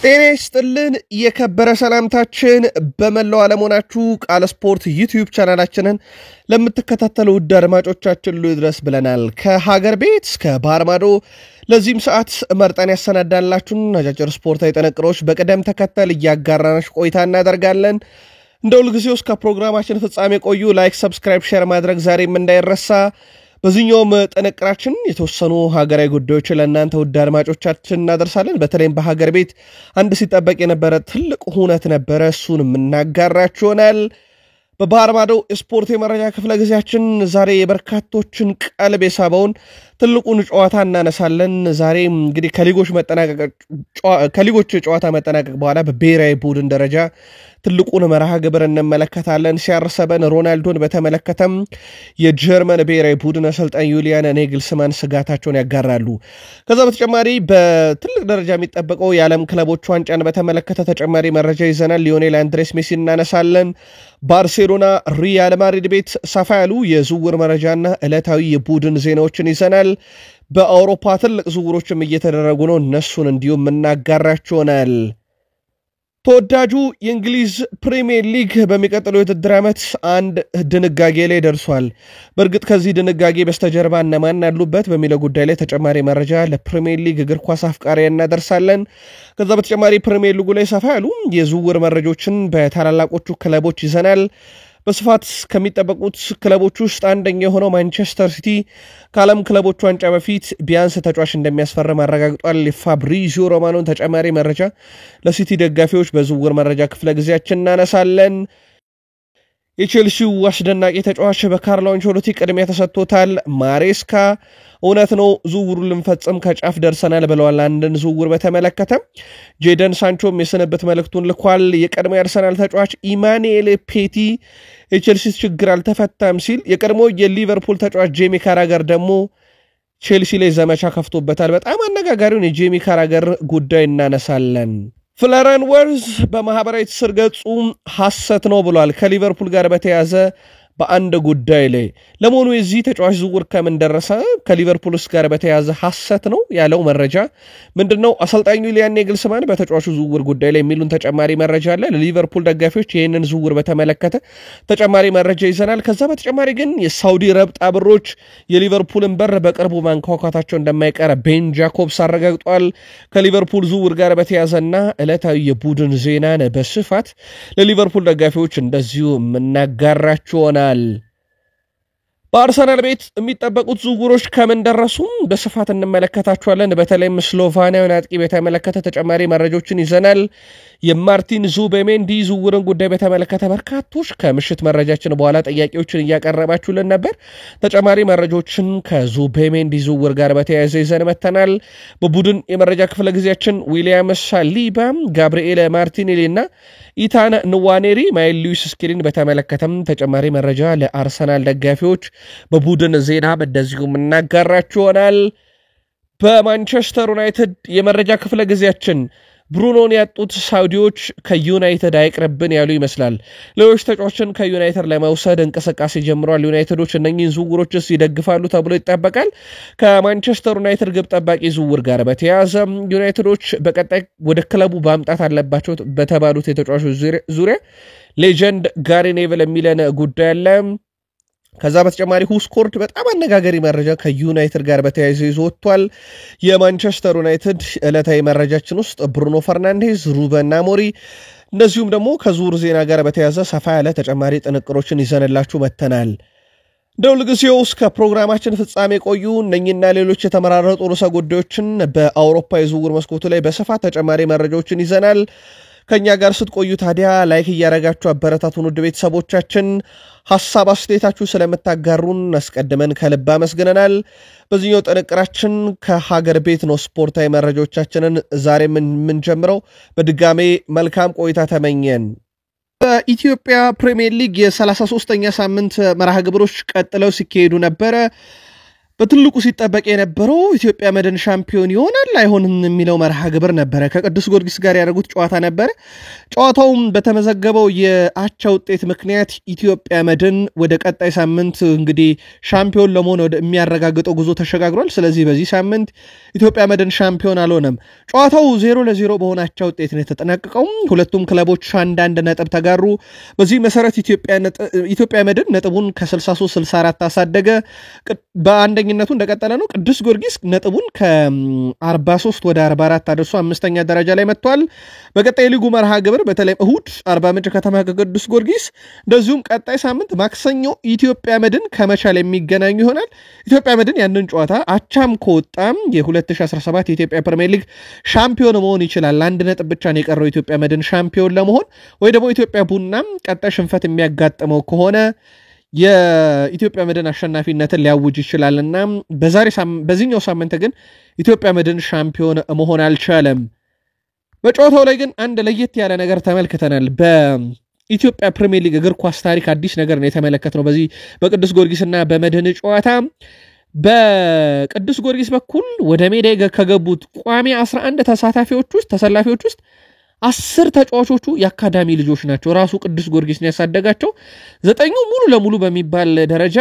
ጤና ይስጥልን የከበረ ሰላምታችን በመላው ዓለም ሆናችሁ ቃል ስፖርት ዩቲዩብ ቻናላችንን ለምትከታተሉ ውድ አድማጮቻችን ሁሉ ይድረስ ብለናል። ከሀገር ቤት እስከ ባህር ማዶ ለዚህም ሰዓት መርጠን ያሰናዳንላችሁን አጫጭር ስፖርታዊ ጥንቅሮች በቅደም ተከተል እያጋራናችሁ ቆይታ እናደርጋለን። እንደ ሁልጊዜው እስከ ፕሮግራማችን ፍጻሜ ቆዩ። ላይክ፣ ሰብስክራይብ፣ ሼር ማድረግ ዛሬም እንዳይረሳ። በዚህኛውም ጥንቅራችን የተወሰኑ ሀገራዊ ጉዳዮችን ለእናንተ ውድ አድማጮቻችን እናደርሳለን። በተለይም በሀገር ቤት አንድ ሲጠበቅ የነበረ ትልቅ ሁነት ነበረ፣ እሱን የምናጋራችሁ ይሆናል። በባህር ማዶ ስፖርት የመረጃ ክፍለ ጊዜያችን ዛሬ የበርካቶችን ቀልብ የሳበውን ትልቁን ጨዋታ እናነሳለን። ዛሬ እንግዲህ ከሊጎች ጨዋታ መጠናቀቅ በኋላ በብሔራዊ ቡድን ደረጃ ትልቁን መርሃ ግብር እንመለከታለን። ሲያርሰበን ሮናልዶን በተመለከተም የጀርመን ብሔራዊ ቡድን አሰልጣኝ ዩሊያን ኔግልስማን ስጋታቸውን ያጋራሉ። ከዛ በተጨማሪ በትልቅ ደረጃ የሚጠበቀው የዓለም ክለቦች ዋንጫን በተመለከተ ተጨማሪ መረጃ ይዘናል። ሊዮኔል አንድሬስ ሜሲ እናነሳለን። ባርሴሎና ሪያል ማድሪድ ቤት ሰፋ ያሉ የዝውውር መረጃና ዕለታዊ የቡድን ዜናዎችን ይዘናል። በአውሮፓ ትልቅ ዝውውሮችም እየተደረጉ ነው፣ እነሱን እንዲሁም እናጋራችኋል። ተወዳጁ የእንግሊዝ ፕሪሚየር ሊግ በሚቀጥለው የውድድር ዓመት አንድ ድንጋጌ ላይ ደርሷል። በእርግጥ ከዚህ ድንጋጌ በስተጀርባ እነማን ያሉበት በሚለው ጉዳይ ላይ ተጨማሪ መረጃ ለፕሪሚየር ሊግ እግር ኳስ አፍቃሪያን እናደርሳለን። ከዛ በተጨማሪ ፕሪሚየር ሊጉ ላይ ሰፋ ያሉ የዝውውር መረጃዎችን በታላላቆቹ ክለቦች ይዘናል። በስፋት ከሚጠበቁት ክለቦች ውስጥ አንደኛ የሆነው ማንቸስተር ሲቲ ከዓለም ክለቦች ዋንጫ በፊት ቢያንስ ተጫዋች እንደሚያስፈርም አረጋግጧል። ፋብሪዚዮ ሮማኖን ተጨማሪ መረጃ ለሲቲ ደጋፊዎች በዝውውር መረጃ ክፍለ ጊዜያችን እናነሳለን። የቼልሲው አስደናቂ ተጫዋች በካርሎ አንቸሎቲ ቅድሚያ ተሰጥቶታል። ማሬስካ እውነት ነው ዝውውሩን ልንፈጽም ከጫፍ ደርሰናል ብለዋል። አንድን ዝውውር በተመለከተ ጄደን ሳንቾም የስንብት መልእክቱን ልኳል። የቀድሞ የአርሰናል ተጫዋች ኢማኑኤል ፔቲ የቼልሲ ችግር አልተፈታም ሲል፣ የቀድሞ የሊቨርፑል ተጫዋች ጄሚ ካራገር ደግሞ ቼልሲ ላይ ዘመቻ ከፍቶበታል። በጣም አነጋጋሪውን የጄሚ ካራገር ጉዳይ እናነሳለን። ፍሎሪያን ወርዝ በማህበራዊ ትስስር ገጹ ሐሰት ነው ብሏል ከሊቨርፑል ጋር በተያዘ በአንድ ጉዳይ ላይ። ለመሆኑ የዚህ ተጫዋች ዝውውር ከምን ደረሰ? ከሊቨርፑል ጋር በተያዘ ሐሰት ነው ያለው መረጃ ምንድነው? አሰልጣኙ ዩሊያን ኔግልስማን በተጫዋቹ ዝውውር ጉዳይ ላይ የሚሉን ተጨማሪ መረጃ አለ። ለሊቨርፑል ደጋፊዎች ይህንን ዝውውር በተመለከተ ተጨማሪ መረጃ ይዘናል። ከዛ በተጨማሪ ግን የሳውዲ ረብጣ ብሮች የሊቨርፑልን በር በቅርቡ ማንኳኳታቸው እንደማይቀር ቤን ጃኮብስ አረጋግጧል። ከሊቨርፑል ዝውውር ጋር በተያዘና ዕለታዊ የቡድን ዜናን በስፋት ለሊቨርፑል ደጋፊዎች እንደዚሁ የምናጋራቸው ሆነ። በአርሰናል ቤት የሚጠበቁት ዝውውሮች ከምን ደረሱ በስፋት እንመለከታቸዋለን። በተለይም ስሎቫኒያውን አጥቂ በተመለከተ ተጨማሪ መረጃዎችን ይዘናል። የማርቲን ዙቤሜንዲ ዝውውርን ጉዳይ በተመለከተ በርካቶች ከምሽት መረጃችን በኋላ ጥያቄዎችን እያቀረባችሁልን ነበር። ተጨማሪ መረጃዎችን ከዙቤሜንዲ ዝውውር ጋር በተያያዘ ይዘን መተናል። በቡድን የመረጃ ክፍለ ጊዜያችን ዊሊያም ሳሊባ፣ ጋብሪኤል ማርቲኔሊ እና ኢታን ንዋኔሪ ማይል ሉዊስ ስኪሊን በተመለከተም ተጨማሪ መረጃ ለአርሰናል ደጋፊዎች በቡድን ዜና እንደዚሁም እናጋራችኋል። በማንቸስተር ዩናይትድ የመረጃ ክፍለ ጊዜያችን ብሩኖን ያጡት ሳውዲዎች ከዩናይትድ አይቅርብን ያሉ ይመስላል። ሌሎች ተጫዋቾችን ከዩናይትድ ለመውሰድ እንቅስቃሴ ጀምረዋል። ዩናይትዶች እነኚህን ዝውውሮችስ ይደግፋሉ ተብሎ ይጠበቃል። ከማንቸስተር ዩናይትድ ግብ ጠባቂ ዝውውር ጋር በተያያዘ ዩናይትዶች በቀጣይ ወደ ክለቡ ማምጣት አለባቸው በተባሉት የተጫዋቾች ዙሪያ ሌጀንድ ጋሪ ኔቭል የሚለን ጉዳይ አለ። ከዛ በተጨማሪ ሁስኮርድ በጣም አነጋገሪ መረጃ ከዩናይትድ ጋር በተያያዘ ይዞ ወጥቷል። የማንቸስተር ዩናይትድ ዕለታዊ መረጃችን ውስጥ ብሩኖ ፈርናንዴዝ፣ ሩበን አሞሪም እንደዚሁም ደግሞ ከዝውውር ዜና ጋር በተያያዘ ሰፋ ያለ ተጨማሪ ጥንቅሮችን ይዘንላችሁ መተናል። እንደ ሁልጊዜው እስከ ፕሮግራማችን ፍጻሜ ቆዩ። እነኝና ሌሎች የተመራረጡ ርዕሰ ጉዳዮችን በአውሮፓ የዝውውር መስኮቱ ላይ በስፋት ተጨማሪ መረጃዎችን ይዘናል። ከኛ ጋር ስትቆዩ ታዲያ ላይክ እያረጋችሁ አበረታቱን። ውድ ቤተሰቦቻችን ሐሳብ አስተያየታችሁ ስለምታጋሩን አስቀድመን ከልብ አመስግነናል። በዚህኛው ጥንቅራችን ከሀገር ቤት ነው ስፖርታዊ መረጃዎቻችንን ዛሬ የምንጀምረው። በድጋሜ መልካም ቆይታ ተመኘን። በኢትዮጵያ ፕሪሚየር ሊግ የ33ኛ ሳምንት መርሃ ግብሮች ቀጥለው ሲካሄዱ ነበረ። በትልቁ ሲጠበቅ የነበረው ኢትዮጵያ መድን ሻምፒዮን ይሆናል አይሆንም የሚለው መርሃ ግብር ነበረ። ከቅዱስ ጊዮርጊስ ጋር ያደረጉት ጨዋታ ነበረ። ጨዋታውም በተመዘገበው የአቻ ውጤት ምክንያት ኢትዮጵያ መድን ወደ ቀጣይ ሳምንት እንግዲህ ሻምፒዮን ለመሆን ወደ የሚያረጋግጠው ጉዞ ተሸጋግሯል። ስለዚህ በዚህ ሳምንት ኢትዮጵያ መድን ሻምፒዮን አልሆነም። ጨዋታው 0-0 በሆነ አቻ ውጤት ነው የተጠናቀቀው። ሁለቱም ክለቦች አንዳንድ ነጥብ ተጋሩ። በዚህ መሰረት ኢትዮጵያ መድን ነጥቡን ከ63-64 አሳደገ። በአንደኝነቱ እንደቀጠለ ነው። ቅዱስ ጊዮርጊስ ነጥቡን ከ43 ወደ 44 አድርሶ አምስተኛ ደረጃ ላይ መጥቷል። በቀጣይ ሊጉ መርሃ ግብር በተለይ እሁድ አርባ ምንጭ ከተማ ከቅዱስ ጊዮርጊስ እንደዚሁም ቀጣይ ሳምንት ማክሰኞ ኢትዮጵያ መድን ከመቻል የሚገናኙ ይሆናል። ኢትዮጵያ መድን ያንን ጨዋታ አቻም ከወጣም የ2017 የኢትዮጵያ ፕሪሚየር ሊግ ሻምፒዮን መሆን ይችላል። አንድ ነጥብ ብቻ ነው የቀረው ኢትዮጵያ መድን ሻምፒዮን ለመሆን። ወይ ደግሞ ኢትዮጵያ ቡናም ቀጣይ ሽንፈት የሚያጋጥመው ከሆነ የኢትዮጵያ መድን አሸናፊነትን ሊያውጅ ይችላልና በዚህኛው ሳምንት ግን ኢትዮጵያ መድን ሻምፒዮን መሆን አልቻለም። በጨዋታው ላይ ግን አንድ ለየት ያለ ነገር ተመልክተናል። በኢትዮጵያ ፕሪሚየር ሊግ እግር ኳስ ታሪክ አዲስ ነገር ነው የተመለከትነው። በዚህ በቅዱስ ጊዮርጊስና በመድን ጨዋታ በቅዱስ ጊዮርጊስ በኩል ወደ ሜዳ ከገቡት ቋሚ 11 ተሰላፊዎች ውስጥ 10 ተጫዋቾቹ የአካዳሚ ልጆች ናቸው። ራሱ ቅዱስ ጊዮርጊስ ነው ያሳደጋቸው። 9 ሙሉ ለሙሉ በሚባል ደረጃ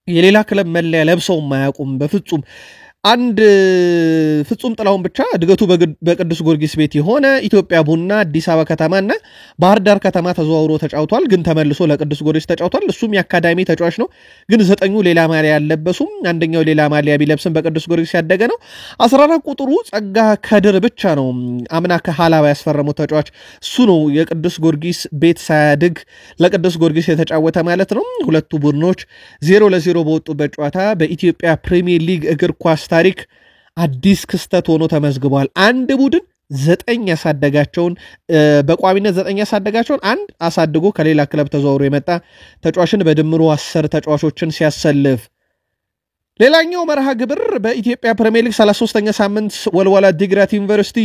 የሌላ ክለብ መለያ ለብሰው ማያውቁም በፍጹም። አንድ ፍጹም ጥላውን ብቻ እድገቱ በቅዱስ ጊዮርጊስ ቤት የሆነ ኢትዮጵያ ቡና፣ አዲስ አበባ ከተማና ባህር ዳር ከተማ ተዘዋውሮ ተጫውቷል። ግን ተመልሶ ለቅዱስ ጊዮርጊስ ተጫውቷል። እሱም የአካዳሚ ተጫዋች ነው። ግን 9 ሌላ ማሊያ ያለበሱም። አንደኛው ሌላ ማሊያ ቢለብስም በቅዱስ ጊዮርጊስ ያደገ ነው። 14 ቁጥሩ ጸጋ ከድር ብቻ ነው አምና ከሃላባ ያስፈረሙት ተጫዋች። እሱ ነው የቅዱስ ጊዮርጊስ ቤት ሳያድግ ለቅዱስ ጊዮርጊስ የተጫወተ ማለት ነው። ሁለቱ ቡድኖች 0-0 በወጡበት ጨዋታ በኢትዮጵያ ፕሪሚየር ሊግ እግር ኳስ ታሪክ አዲስ ክስተት ሆኖ ተመዝግቧል። አንድ ቡድን 9 ያሳደጋቸውን በቋሚነት 9 ያሳደጋቸውን አንድ አሳድጎ ከሌላ ክለብ ተዘዋውሮ የመጣ ተጫዋችን በድምሩ 10 ተጫዋቾችን ሲያሰልፍ። ሌላኛው መርሃ ግብር በኢትዮጵያ ፕሪሚየር ሊግ 33ኛ ሳምንት ወልዋላ ዲግራት ዩኒቨርሲቲ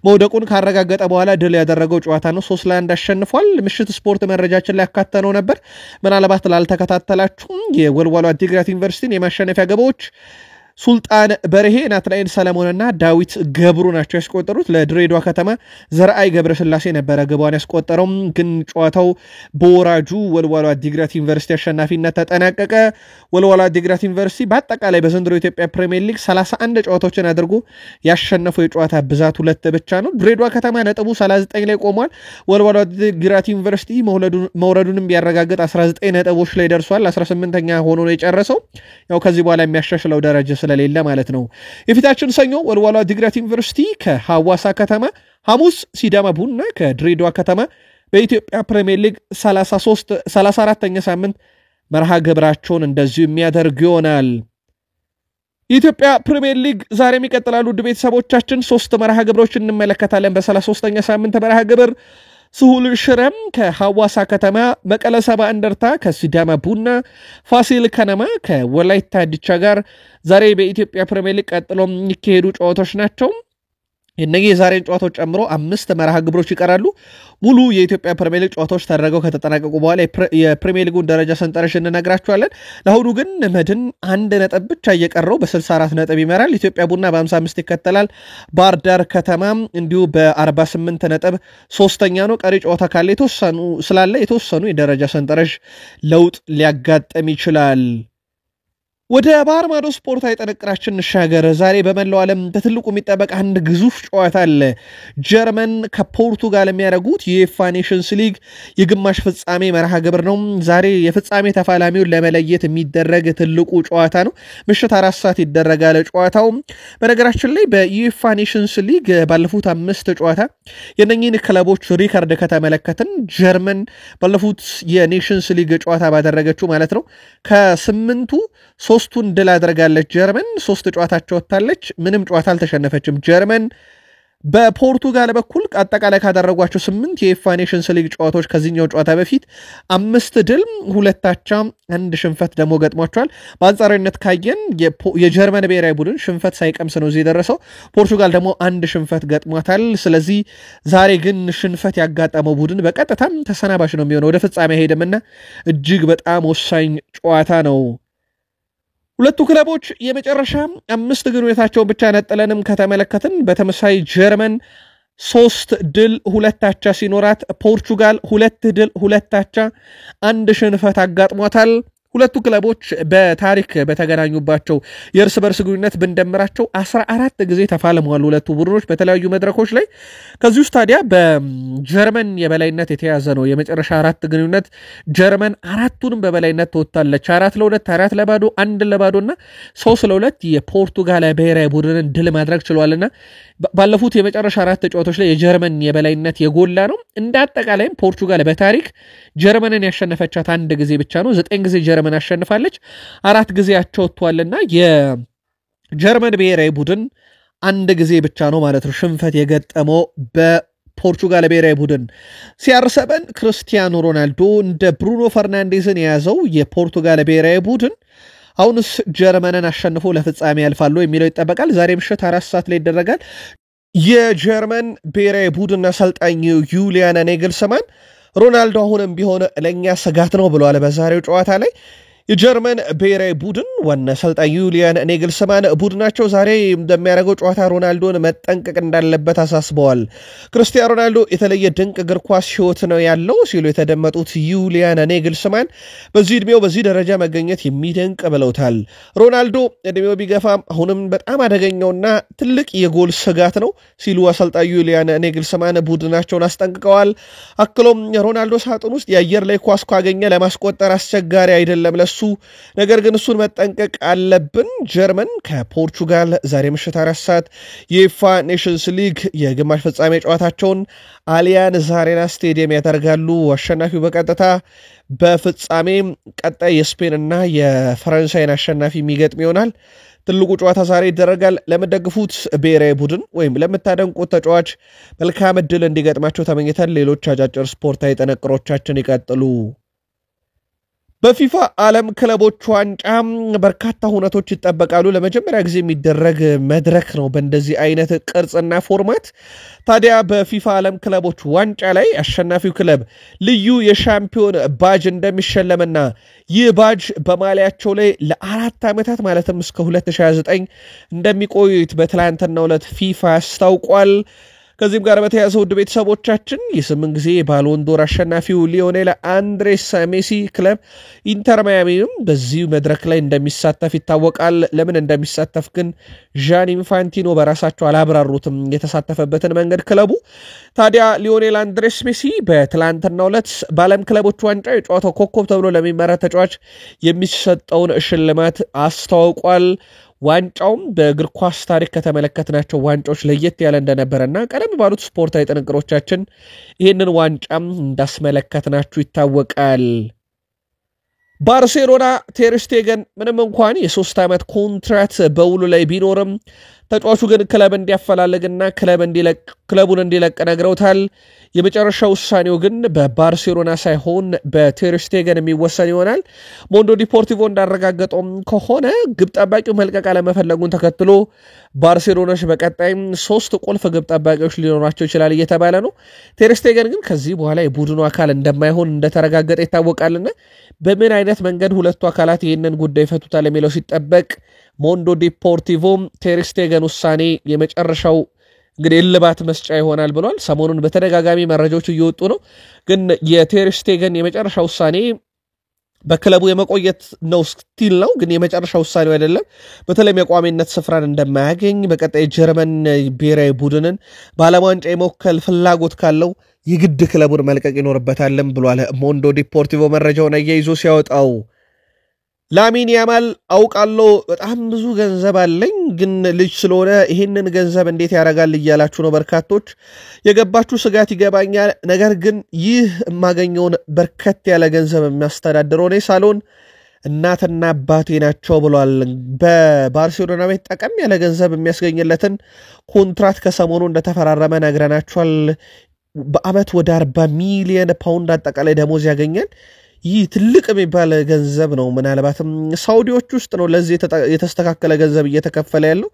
መውደቁን ካረጋገጠ በኋላ ድል ያደረገው ጨዋታ ነው። 3-1 አሸንፏል። ምሽት ስፖርት መረጃችን ላይ ያካተነው ነበር። ምናልባት ላልተከታተላችሁ የወልዋላ ዲግራት ዩኒቨርሲቲን የማሸነፊያ ግቦች ሱልጣን በርሄ፣ ናትናኤል ሰለሞንና ዳዊት ገብሩ ናቸው ያስቆጠሩት። ለድሬዳዋ ከተማ ዘርአይ ገብረስላሴ ነበረ ግቧን ያስቆጠረው። ግን ጨዋታው በወራጁ ወልዋሎ ዓዲግራት ዩኒቨርሲቲ አሸናፊነት ተጠናቀቀ። ወልዋሎ ዓዲግራት ዩኒቨርሲቲ በአጠቃላይ በዘንድሮ ኢትዮጵያ ፕሪሚየር ሊግ 31 ጨዋታዎችን አድርጎ ያሸነፈው የጨዋታ ብዛት 2 ብቻ ነው። ድሬዳዋ ከተማ ነጥቡ 39 ላይ ቆሟል። ወልዋሎ ዓዲግራት ዩኒቨርሲቲ መውረዱንም ቢያረጋግጥ 19 ነጥቦች ላይ ደርሷል። 18ኛ ሆኖ ነው የጨረሰው። ያው ከዚህ በኋላ የሚያሻሽለው ደረጃ ስለሌለ ማለት ነው። የፊታችን ሰኞ ወልዋሎ ዓዲግራት ዩኒቨርሲቲ ከሐዋሳ ከተማ፣ ሐሙስ ሲዳማ ቡና ከድሬዳዋ ከተማ በኢትዮጵያ ፕሪሚየር ሊግ 34ኛ ሳምንት መርሃ ግብራቸውን እንደዚሁ የሚያደርግ ይሆናል። የኢትዮጵያ ፕሪሚየር ሊግ ዛሬም ይቀጥላሉ። ውድ ቤተሰቦቻችን 3 መርሃ ግብሮች እንመለከታለን። በ33ኛ ሳምንት መርሃ ግብር ስሁል ሽረም ከሐዋሳ ከተማ፣ መቀለ ሰባ እንደርታ ከሲዳማ ቡና፣ ፋሲል ከነማ ከወላይታ ዲቻ ጋር ዛሬ በኢትዮጵያ ፕሪሚየር ሊግ ቀጥሎ የሚካሄዱ ጨዋታዎች ናቸው። እነዚህ የዛሬን ጨዋታዎች ጨምሮ 5 መርሃ ግብሮች ይቀራሉ። ሙሉ የኢትዮጵያ ፕሪሚየር ሊግ ጨዋታዎች ተደረገው ከተጠናቀቁ በኋላ የፕሪሚየር ሊጉን ደረጃ ሰንጠረዥ እንነግራችኋለን። ለአሁኑ ግን መድን 1 ነጥብ ብቻ እየቀረው በ64 ነጥብ ይመራል። ኢትዮጵያ ቡና በ55 ይከተላል። ባህር ዳር ከተማም እንዲሁ በ48 ነጥብ ሶስተኛ ነው። ቀሪ ጨዋታ ካለ የተወሰኑ የደረጃ ሰንጠረዥ ለውጥ ሊያጋጥም ይችላል። ወደ ባህር ማዶ ስፖርታዊ ጥንቅራችን እንሻገር። ዛሬ በመላው ዓለም በትልቁ የሚጠበቅ አንድ ግዙፍ ጨዋታ አለ። ጀርመን ከፖርቱጋል የሚያደርጉት የዩኤፋ ኔሽንስ ሊግ የግማሽ ፍጻሜ መርሃ ግብር ነው። ዛሬ የፍጻሜ ተፋላሚውን ለመለየት የሚደረግ ትልቁ ጨዋታ ነው። ምሽት 4 ሰዓት ይደረጋል ጨዋታው። በነገራችን ላይ በዩኤፋ ኔሽንስ ሊግ ባለፉት 5 ጨዋታ የነኚህን ክለቦች ሪከርድ ከተመለከትን ጀርመን ባለፉት የኔሽንስ ሊግ ጨዋታ ባደረገችው ማለት ነው ከ8ቱ 3ቱን ድል አድርጋለች። ጀርመን 3 ጨዋታቸው ወጥታለች። ምንም ጨዋታ አልተሸነፈችም። ጀርመን በፖርቱጋል በኩል አጠቃላይ ካደረጓቸው 8 የዩኤፋ ኔሽንስ ሊግ ጨዋታዎች ከዚህኛው ጨዋታ በፊት 5 ድል 2 አቻ 1 ሽንፈት ደግሞ ገጥሟቸዋል። በአንጻራዊነት ካየን የጀርመን ብሔራዊ ቡድን ሽንፈት ሳይቀምስ ነው እዚህ የደረሰው። ፖርቱጋል ደግሞ 1 ሽንፈት ገጥሟታል። ስለዚህ ዛሬ ግን ሽንፈት ያጋጠመው ቡድን በቀጥታም ተሰናባሽ ነው የሚሆነው፣ ወደ ፍጻሜ ሄድምና እጅግ በጣም ወሳኝ ጨዋታ ነው። ሁለቱ ክለቦች የመጨረሻ 5 ግንኙነታቸውን ብቻ ነጥለንም ከተመለከትን በተመሳይ ጀርመን 3 ድል 2 አቻ ሲኖራት ፖርቹጋል 2 ድል 2 አቻ 1 ሽንፈት አጋጥሟታል። ሁለቱ ክለቦች በታሪክ በተገናኙባቸው የእርስ በርስ ግንኙነት ብንደምራቸው 14 ጊዜ ተፋልመዋል ሁለቱ ቡድኖች በተለያዩ መድረኮች ላይ። ከዚህ ውስጥ ታዲያ በጀርመን የበላይነት የተያዘ ነው የመጨረሻ 4 ግንኙነት። ጀርመን አራቱንም በበላይነት ተወጣለች። 4-2፣ 4-0፣ 1-0 እና 3-2 የፖርቱጋል ብሔራዊ ቡድንን ድል ማድረግ ችሏልና ባለፉት የመጨረሻ 4 ጨዋታዎች ላይ የጀርመን የበላይነት የጎላ ነው። እንደ አጠቃላይም ፖርቹጋል በታሪክ ጀርመንን ያሸነፈቻት 1 ጊዜ ብቻ ነው። 9 ጊዜ ጀርመን አሸንፋለች፣ 4 ጊዜ አቻወጥቷልና የጀርመን ብሔራዊ ቡድን 1 ጊዜ ብቻ ነው ማለት ነው ሽንፈት የገጠመው በፖርቹጋል ብሔራዊ ቡድን። CR7 ክርስቲያኖ ሮናልዶ እንደ ብሩኖ ፈርናንዴዝን የያዘው የፖርቱጋል ብሔራዊ ቡድን አሁንስ ጀርመንን አሸንፎ ለፍጻሜ ያልፋሉ የሚለው ይጠበቃል። ዛሬ ምሽት 4 ሰዓት ላይ ይደረጋል። የጀርመን ብሔራዊ ቡድን አሰልጣኝ ዩሊያን ኔግልስማን ሮናልዶ አሁንም ቢሆን ለኛ ስጋት ነው ብለዋል በዛሬው ጨዋታ ላይ። የጀርመን ብሔራዊ ቡድን ዋና አሰልጣኝ ዩሊያን ኔግልስማን ቡድናቸው ዛሬ እንደሚያደርገው ጨዋታ ሮናልዶን መጠንቀቅ እንዳለበት አሳስበዋል። ክርስቲያኖ ሮናልዶ የተለየ ድንቅ እግር ኳስ ሕይወት ነው ያለው ሲሉ የተደመጡት ዩሊያን ኔግልስማን በዚህ ዕድሜው በዚህ ደረጃ መገኘት የሚደንቅ ብለውታል። ሮናልዶ ዕድሜው ቢገፋም አሁንም በጣም አደገኛውና ትልቅ የጎል ስጋት ነው ሲሉ አሰልጣኝ ዩሊያን ኔግልስማን ቡድናቸውን አስጠንቅቀዋል። አክሎም ሮናልዶ ሳጥን ውስጥ የአየር ላይ ኳስ ካገኘ ለማስቆጠር አስቸጋሪ አይደለም ለሱ፣ ነገር ግን እሱን መጠንቀቅ አለብን። ጀርመን ከፖርቹጋል ዛሬ ምሽት 4 ሰዓት የዩኤፋ ኔሽንስ ሊግ የግማሽ ፍጻሜ ጨዋታቸውን አሊያንዝ አሬና ስቴዲየም ያደርጋሉ። አሸናፊው በቀጥታ በፍጻሜ ቀጣይ የስፔን እና የፈረንሳይን አሸናፊ የሚገጥም ይሆናል። ትልቁ ጨዋታ ዛሬ ይደረጋል። ለምትደግፉት ብሔራዊ ቡድን ወይም ለምታደንቁት ተጫዋች መልካም ዕድል እንዲገጥማቸው ተመኝተን ሌሎች አጫጭር ስፖርታዊ ጥንቅሮቻችን ይቀጥሉ። በፊፋ ዓለም ክለቦች ዋንጫ በርካታ ሁነቶች ይጠበቃሉ። ለመጀመሪያ ጊዜ የሚደረግ መድረክ ነው በእንደዚህ አይነት ቅርጽና ፎርማት። ታዲያ በፊፋ ዓለም ክለቦች ዋንጫ ላይ አሸናፊው ክለብ ልዩ የሻምፒዮን ባጅ እንደሚሸለምና ይህ ባጅ በማሊያቸው ላይ ለ4 ዓመታት ማለትም እስከ 2029 እንደሚቆዩት በትላንትናው ዕለት ፊፋ ያስታውቋል። ከዚህም ጋር በተያያዘ ውድ ቤተሰቦቻችን የ8 ጊዜ ባሎን ዶር አሸናፊው ሊዮኔል አንድሬስ ሜሲ ክለብ ኢንተር ማያሚም በዚህ መድረክ ላይ እንደሚሳተፍ ይታወቃል። ለምን እንደሚሳተፍ ግን ዣን ኢንፋንቲኖ በራሳቸው አላብራሩትም የተሳተፈበትን መንገድ ክለቡ። ታዲያ ሊዮኔል አንድሬስ ሜሲ በትላንትናው ዕለት በዓለም ክለቦች ዋንጫ የጨዋታው ኮከብ ተብሎ ለሚመረጥ ተጫዋች የሚሰጠውን ሽልማት አስተዋውቋል። ዋንጫውም በእግር ኳስ ታሪክ ከተመለከትናቸው ዋንጫዎች ለየት ያለ እንደነበረና ቀደም ባሉት ስፖርታዊ ጥንቅሮቻችን ይህንን ዋንጫም እንዳስመለከትናችሁ ይታወቃል። ባርሴሎና ቴር ስቴገን ምንም እንኳን የ3 ዓመት ኮንትራት በውሉ ላይ ቢኖርም ተጫዋቹ ግን ክለብ እንዲያፈላልግና ክለቡን እንዲለቅ ነግረውታል። የመጨረሻ ውሳኔው ግን በባርሴሎና ሳይሆን በቴር ስቴገን የሚወሰን ይሆናል። ሞንዶ ዲፖርቲቮ እንዳረጋገጠውም ከሆነ ግብ ጠባቂው መልቀቅ አለመፈለጉን ተከትሎ ባርሴሎናዎች በቀጣይም 3 ቁልፍ ግብ ጠባቂዎች ሊኖራቸው ይችላል እየተባለ ነው። ቴር ስቴገን ግን ከዚህ በኋላ የቡድኑ አካል እንደማይሆን እንደተረጋገጠ ይታወቃልና በምን አይነት መንገድ ሁለቱ አካላት ይህንን ጉዳይ ፈቱታል የሚለው ሲጠበቅ ሞንዶ ዲፖርቲቮ ቴር ስቴገን ውሳኔ የመጨረሻው እንግዲህ እልባት መስጫ ይሆናል ብሏል። ሰሞኑን በተደጋጋሚ መረጃዎች እየወጡ ነው። ግን የቴር ስቴገን የመጨረሻ ውሳኔ በክለቡ የመቆየት ነው ስቲል ነው፣ ግን የመጨረሻ ውሳኔው አይደለም። በተለይም የቋሚነት ስፍራን እንደማያገኝ በቀጣይ ጀርመን ብሔራዊ ቡድንን በዓለም ዋንጫ የመወከል ፍላጎት ካለው የግድ ክለቡን መልቀቅ ይኖርበታልም ብሏል ሞንዶ ዲፖርቲቮ መረጃውን አያይዞ ሲያወጣው። ላሚን ያማል አውቃለሁ በጣም ብዙ ገንዘብ አለኝ፣ ግን ልጅ ስለሆነ ይህንን ገንዘብ እንዴት ያደርጋል እያላችሁ ነው በርካቶች። የገባችሁ ስጋት ይገባኛል። ነገር ግን ይህ የማገኘውን በርከት ያለ ገንዘብ የሚያስተዳድረው እኔ ሳልሆን እናትና አባቴ ናቸው ብሏል። በባርሴሎና ቤት ጠቀም ያለ ገንዘብ የሚያስገኝለትን ኮንትራት ከሰሞኑ እንደተፈራረመ ነግረናችኋል። በአመት ወደ 40 ሚሊዮን ፓውንድ አጠቃላይ ደሞዝ ያገኛል። ይህ ትልቅ የሚባል ገንዘብ ነው። ምናልባትም ሳውዲዎች ውስጥ ነው ለዚህ የተስተካከለ ገንዘብ እየተከፈለ ያለው።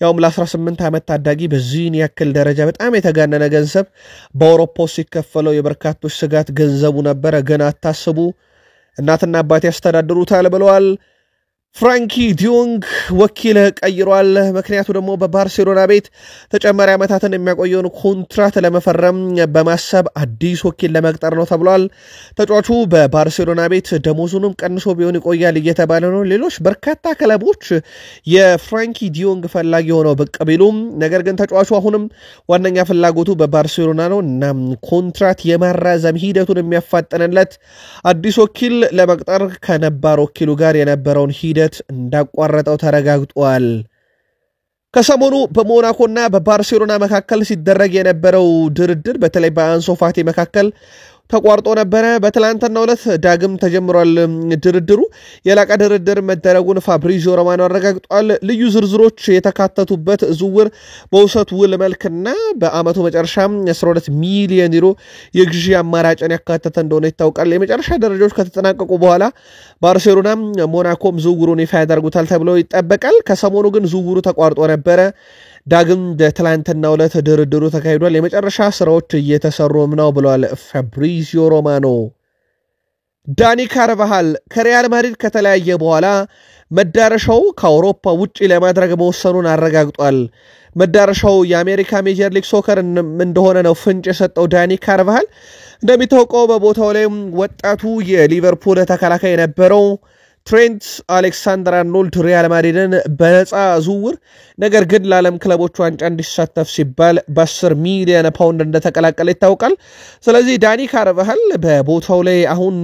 ያውም ለ18 ዓመት ታዳጊ በዚህን ያክል ደረጃ በጣም የተጋነነ ገንዘብ በአውሮፓ ሲከፈለው የበርካቶች ስጋት ገንዘቡ ነበረ። ገና አታስቡ፣ እናትና አባቴ ያስተዳድሩታል ብለዋል። ፍራንኪ ዲዮንግ ወኪል ቀይሯል። ምክንያቱ ደግሞ በባርሴሎና ቤት ተጨማሪ ዓመታትን የሚያቆየውን ኮንትራት ለመፈረም በማሰብ አዲስ ወኪል ለመቅጠር ነው ተብሏል። ተጫዋቹ በባርሴሎና ቤት ደሞዙንም ቀንሶ ቢሆን ይቆያል እየተባለ ነው። ሌሎች በርካታ ክለቦች የፍራንኪ ዲዮንግ ፈላጊ ሆነው ብቅ ቢሉም ነገር ግን ተጫዋቹ አሁንም ዋነኛ ፍላጎቱ በባርሴሎና ነው እና ኮንትራት የማራዘም ሂደቱን የሚያፋጥንለት አዲስ ወኪል ለመቅጠር ከነባር ወኪሉ ጋር የነበረውን ሂደት እንዳቋረጠው ተረጋግጧል። ከሰሞኑ በሞናኮና በባርሴሎና መካከል ሲደረግ የነበረው ድርድር በተለይ በአንሱ ፋቲ መካከል ተቋርጦ ነበረ። በትላንትናው ዕለት ዳግም ተጀምሯል ድርድሩ። የላቀ ድርድር መደረጉን ፋብሪዚዮ ሮማኖ አረጋግጧል። ልዩ ዝርዝሮች የተካተቱበት ዝውውር በውሰት ውል መልክና በአመቱ መጨረሻም 12 ሚሊዮን ዩሮ የግዢ አማራጭን ያካተተ እንደሆነ ይታወቃል። የመጨረሻ ደረጃዎች ከተጠናቀቁ በኋላ ባርሴሎና ሞናኮም ዝውውሩን ይፋ ያደርጉታል ተብሎ ይጠበቃል። ከሰሞኑ ግን ዝውውሩ ተቋርጦ ነበረ። ዳግም በትላንትናው ዕለት ድርድሩ ተካሂዷል። የመጨረሻ ስራዎች እየተሰሩም ነው ብለዋል ፋብሪዚዮ ሮማኖ። ዳኒ ካርቫሃል ከሪያል ማድሪድ ከተለያየ በኋላ መዳረሻው ከአውሮፓ ውጪ ለማድረግ መወሰኑን አረጋግጧል። መዳረሻው የአሜሪካ ሜጀር ሊግ ሶከር እንደሆነ ነው ፍንጭ የሰጠው ዳኒ ካርቫሃል። እንደሚታወቀው በቦታው ላይ ወጣቱ የሊቨርፑል ተከላካይ የነበረው ትሬንት አሌክሳንደር-አርኖልድ ሪያል ማድሪድን በነፃ ዝውውር ነገር ግን ለዓለም ክለቦች ዋንጫ እንዲሳተፍ ሲባል በ10 ሚሊዮን ፓውንድ እንደተቀላቀለ ይታወቃል። ስለዚህ ዳኒ ካርቫሃል በቦታው ላይ አሁን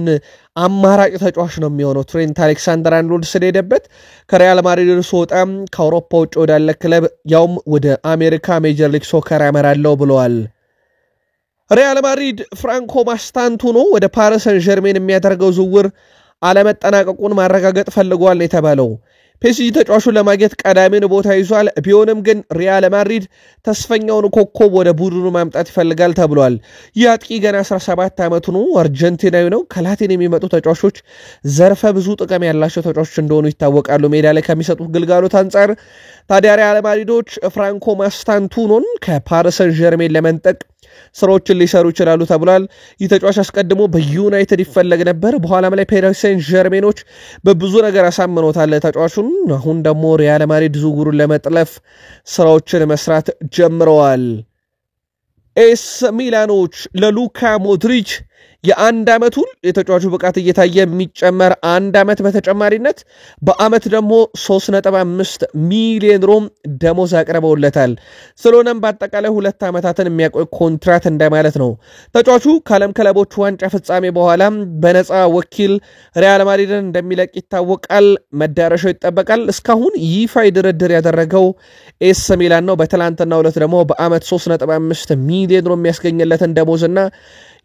አማራጭ ተጫዋች ነው የሚሆነው። ትሬንት አሌክሳንደር-አርኖልድ ስለሄደበት ከሪያል ማድሪድ ስወጣም ከአውሮፓ ውጭ ወዳለ ክለብ ያውም ወደ አሜሪካ ሜጀር ሊግ ሶከር ያመራለው ብለዋል። ሪያል ማድሪድ ፍራንኮ ማስታንቱኖ ወደ ፓሪስ ሰን ዠርሜን የሚያደርገው ዝውውር አለመጠናቀቁን ማረጋገጥ ፈልጓል ነው የተባለው። ፔሲጂ ተጫዋቹን ለማግኘት ቀዳሚውን ቦታ ይዟል። ቢሆንም ግን ሪያል ማድሪድ ተስፈኛውን ኮከብ ወደ ቡድኑ ማምጣት ይፈልጋል ተብሏል። ይህ አጥቂ ገና 17 ዓመቱ ነው። አርጀንቲናዊ ነው። ከላቲን የሚመጡ ተጫዋቾች ዘርፈ ብዙ ጥቅም ያላቸው ተጫዋቾች እንደሆኑ ይታወቃሉ ሜዳ ላይ ከሚሰጡት ግልጋሎት አንጻር። ታዲያ ሪያል ማድሪዶች ፍራንኮ ማስታንቱኖን ከፓሪስ ሰን ዠርሜን ለመንጠቅ ስራዎችን ሊሰሩ ይችላሉ ተብሏል። ይህ ተጫዋች አስቀድሞ በዩናይትድ ይፈለግ ነበር። በኋላም ላይ ፓሪስ ሰን ዠርሜኖች በብዙ ነገር አሳምኖታል ተጫዋቹን። አሁን ደግሞ ሪያል ማድሪድ ዝውውሩን ለመጥለፍ ስራዎችን መስራት ጀምረዋል። ኤስ ሚላኖች ለሉካ ሞድሪች የአንድ ዓመቱን የተጫዋቹ ብቃት እየታየ የሚጨመር አንድ ዓመት በተጨማሪነት በአመት ደግሞ 3.5 ሚሊዮን ዩሮ ደሞዝ አቅርበውለታል። ስለሆነም በአጠቃላይ 2 ዓመታትን የሚያቆይ ኮንትራት እንደማለት ነው። ተጫዋቹ ከዓለም ክለቦች ዋንጫ ፍጻሜ በኋላ በነፃ ወኪል ሪያል ማድሪድን እንደሚለቅ ይታወቃል። መዳረሻው ይጠበቃል። እስካሁን ይፋ ድርድር ያደረገው ኤስ ሚላን ነው። በትላንትናው ዕለት ደግሞ በአመት 3.5 ሚሊዮን ዩሮ የሚያስገኝለትን ደሞዝና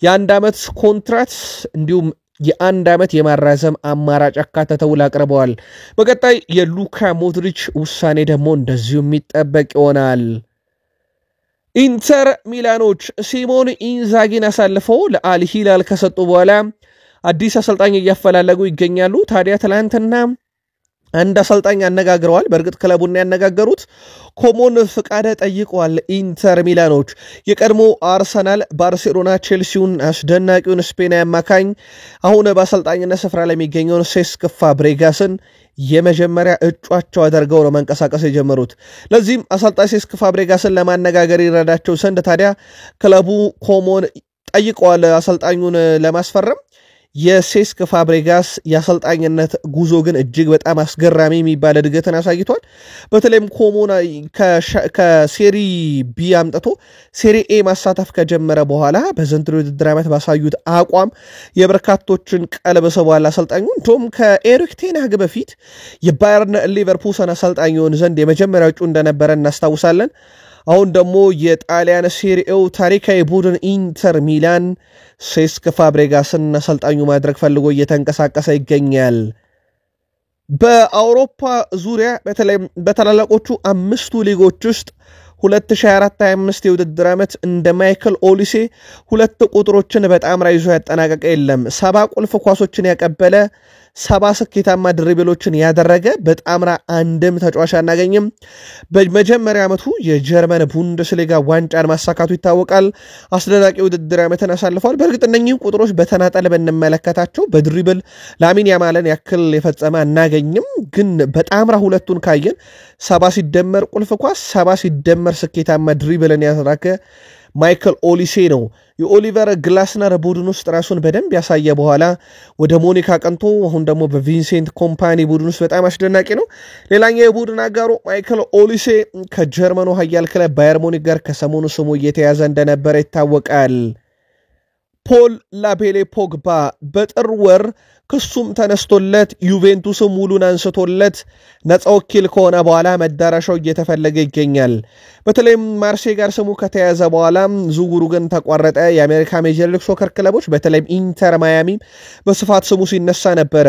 የአንድ ዓመት ኮንትራት እንዲሁም የአንድ ዓመት የማራዘም አማራጭ አካተተው አቅርበዋል። በቀጣይ የሉካ ሞድሪች ውሳኔ ደግሞ እንደዚሁ የሚጠበቅ ይሆናል። ኢንተር ሚላኖች ሲሞን ኢንዛጊን አሳልፈው ለአል ሂላል ከሰጡ በኋላ አዲስ አሰልጣኝ እያፈላለጉ ይገኛሉ። ታዲያ ትላንትና አንድ አሰልጣኝ አነጋግረዋል። በእርግጥ ክለቡን ያነጋገሩት ኮሞን ፍቃደ ጠይቀዋል። ኢንተር ሚላኖች የቀድሞ አርሰናል፣ ባርሴሎና፣ ቼልሲውን አስደናቂውን ስፔናዊ አማካኝ አሁን በአሰልጣኝነት ስፍራ ላይ የሚገኘውን ሴስክ ፋብሬጋስን የመጀመሪያ እጯቸው አድርገው ነው መንቀሳቀስ የጀመሩት። ለዚህም አሰልጣኝ ሴስክ ፋብሬጋስን ለማነጋገር ይረዳቸው ዘንድ ታዲያ ክለቡ ኮሞን ጠይቀዋል አሰልጣኙን ለማስፈረም። የሴስክ ፋብሬጋስ የአሰልጣኝነት ጉዞ ግን እጅግ በጣም አስገራሚ የሚባል እድገትን አሳይቷል። በተለይም ኮሞና ከሴሪ ቢ አምጥቶ ሴሪ ኤ ማሳተፍ ከጀመረ በኋላ በዘንድሮ ውድድር ዓመት ባሳዩት አቋም የበርካቶችን ቀልብ ስቧል። አሰልጣኙ እንዲሁም ከኤሪክ ቴን ሃግ በፊት የባየርን ሊቨርፑልን አሰልጣኝ ይሆን ዘንድ የመጀመሪያው እጩ እንደነበረ እናስታውሳለን። አሁን ደግሞ የጣሊያን ሴሪኤው ታሪካዊ ቡድን ኢንተር ሚላን ሴስክ ፋብሬጋስን አሰልጣኙ ማድረግ ፈልጎ እየተንቀሳቀሰ ይገኛል። በአውሮፓ ዙሪያ በተለይ በታላላቆቹ 5 ሊጎች ውስጥ 2024-25 የውድድር ዓመት እንደ ማይክል ኦሊሴ 2 ቁጥሮችን በጣምራ ይዞ ያጠናቀቀ የለም። 70 ቁልፍ ኳሶችን ያቀበለ 70 ስኬታማ ድሪብሎችን ያደረገ በጣምራ አንድም ተጫዋች አናገኝም። በመጀመሪያ ዓመቱ የጀርመን ቡንደስሊጋ ዋንጫን ማሳካቱ ይታወቃል። አስደናቂ ውድድር ዓመትን አሳልፏል። በእርግጥ እነኚህን ቁጥሮች በተናጠል ብንመለከታቸው በድሪብል ላሚን ያማልን ያክል የፈጸመ አናገኝም። ግን በጣምራ ሁለቱን ካየን 70 ሲደመር ቁልፍ ኳስ 70 ሲደመር ስኬታማ ድሪብልን ያደረገ ማይክል ኦሊሴ ነው። የኦሊቨር ግላስነር ቡድን ውስጥ ራሱን በደንብ ያሳየ በኋላ ወደ ሞኒክ አቅንቶ አሁን ደግሞ በቪንሴንት ኮምፓኒ ቡድን ውስጥ በጣም አስደናቂ ነው። ሌላኛው የቡድን አጋሩ ማይክል ኦሊሴ ከጀርመኑ ኃያል ክለብ ባየር ሙኒክ ጋር ከሰሞኑ ስሙ እየተያዘ እንደነበረ ይታወቃል። ፖል ላቤሌ ፖግባ በጥር ወር ክሱም ተነስቶለት ዩቬንቱስም ሙሉን አንስቶለት ነፃ ወኪል ከሆነ በኋላ መዳረሻው እየተፈለገ ይገኛል። በተለይም ማርሴይ ጋር ስሙ ከተያዘ በኋላ ዝውውሩ ግን ተቋረጠ። የአሜሪካ ሜጀር ሊግ ሶከር ክለቦች በተለይም ኢንተር ማያሚ በስፋት ስሙ ሲነሳ ነበረ።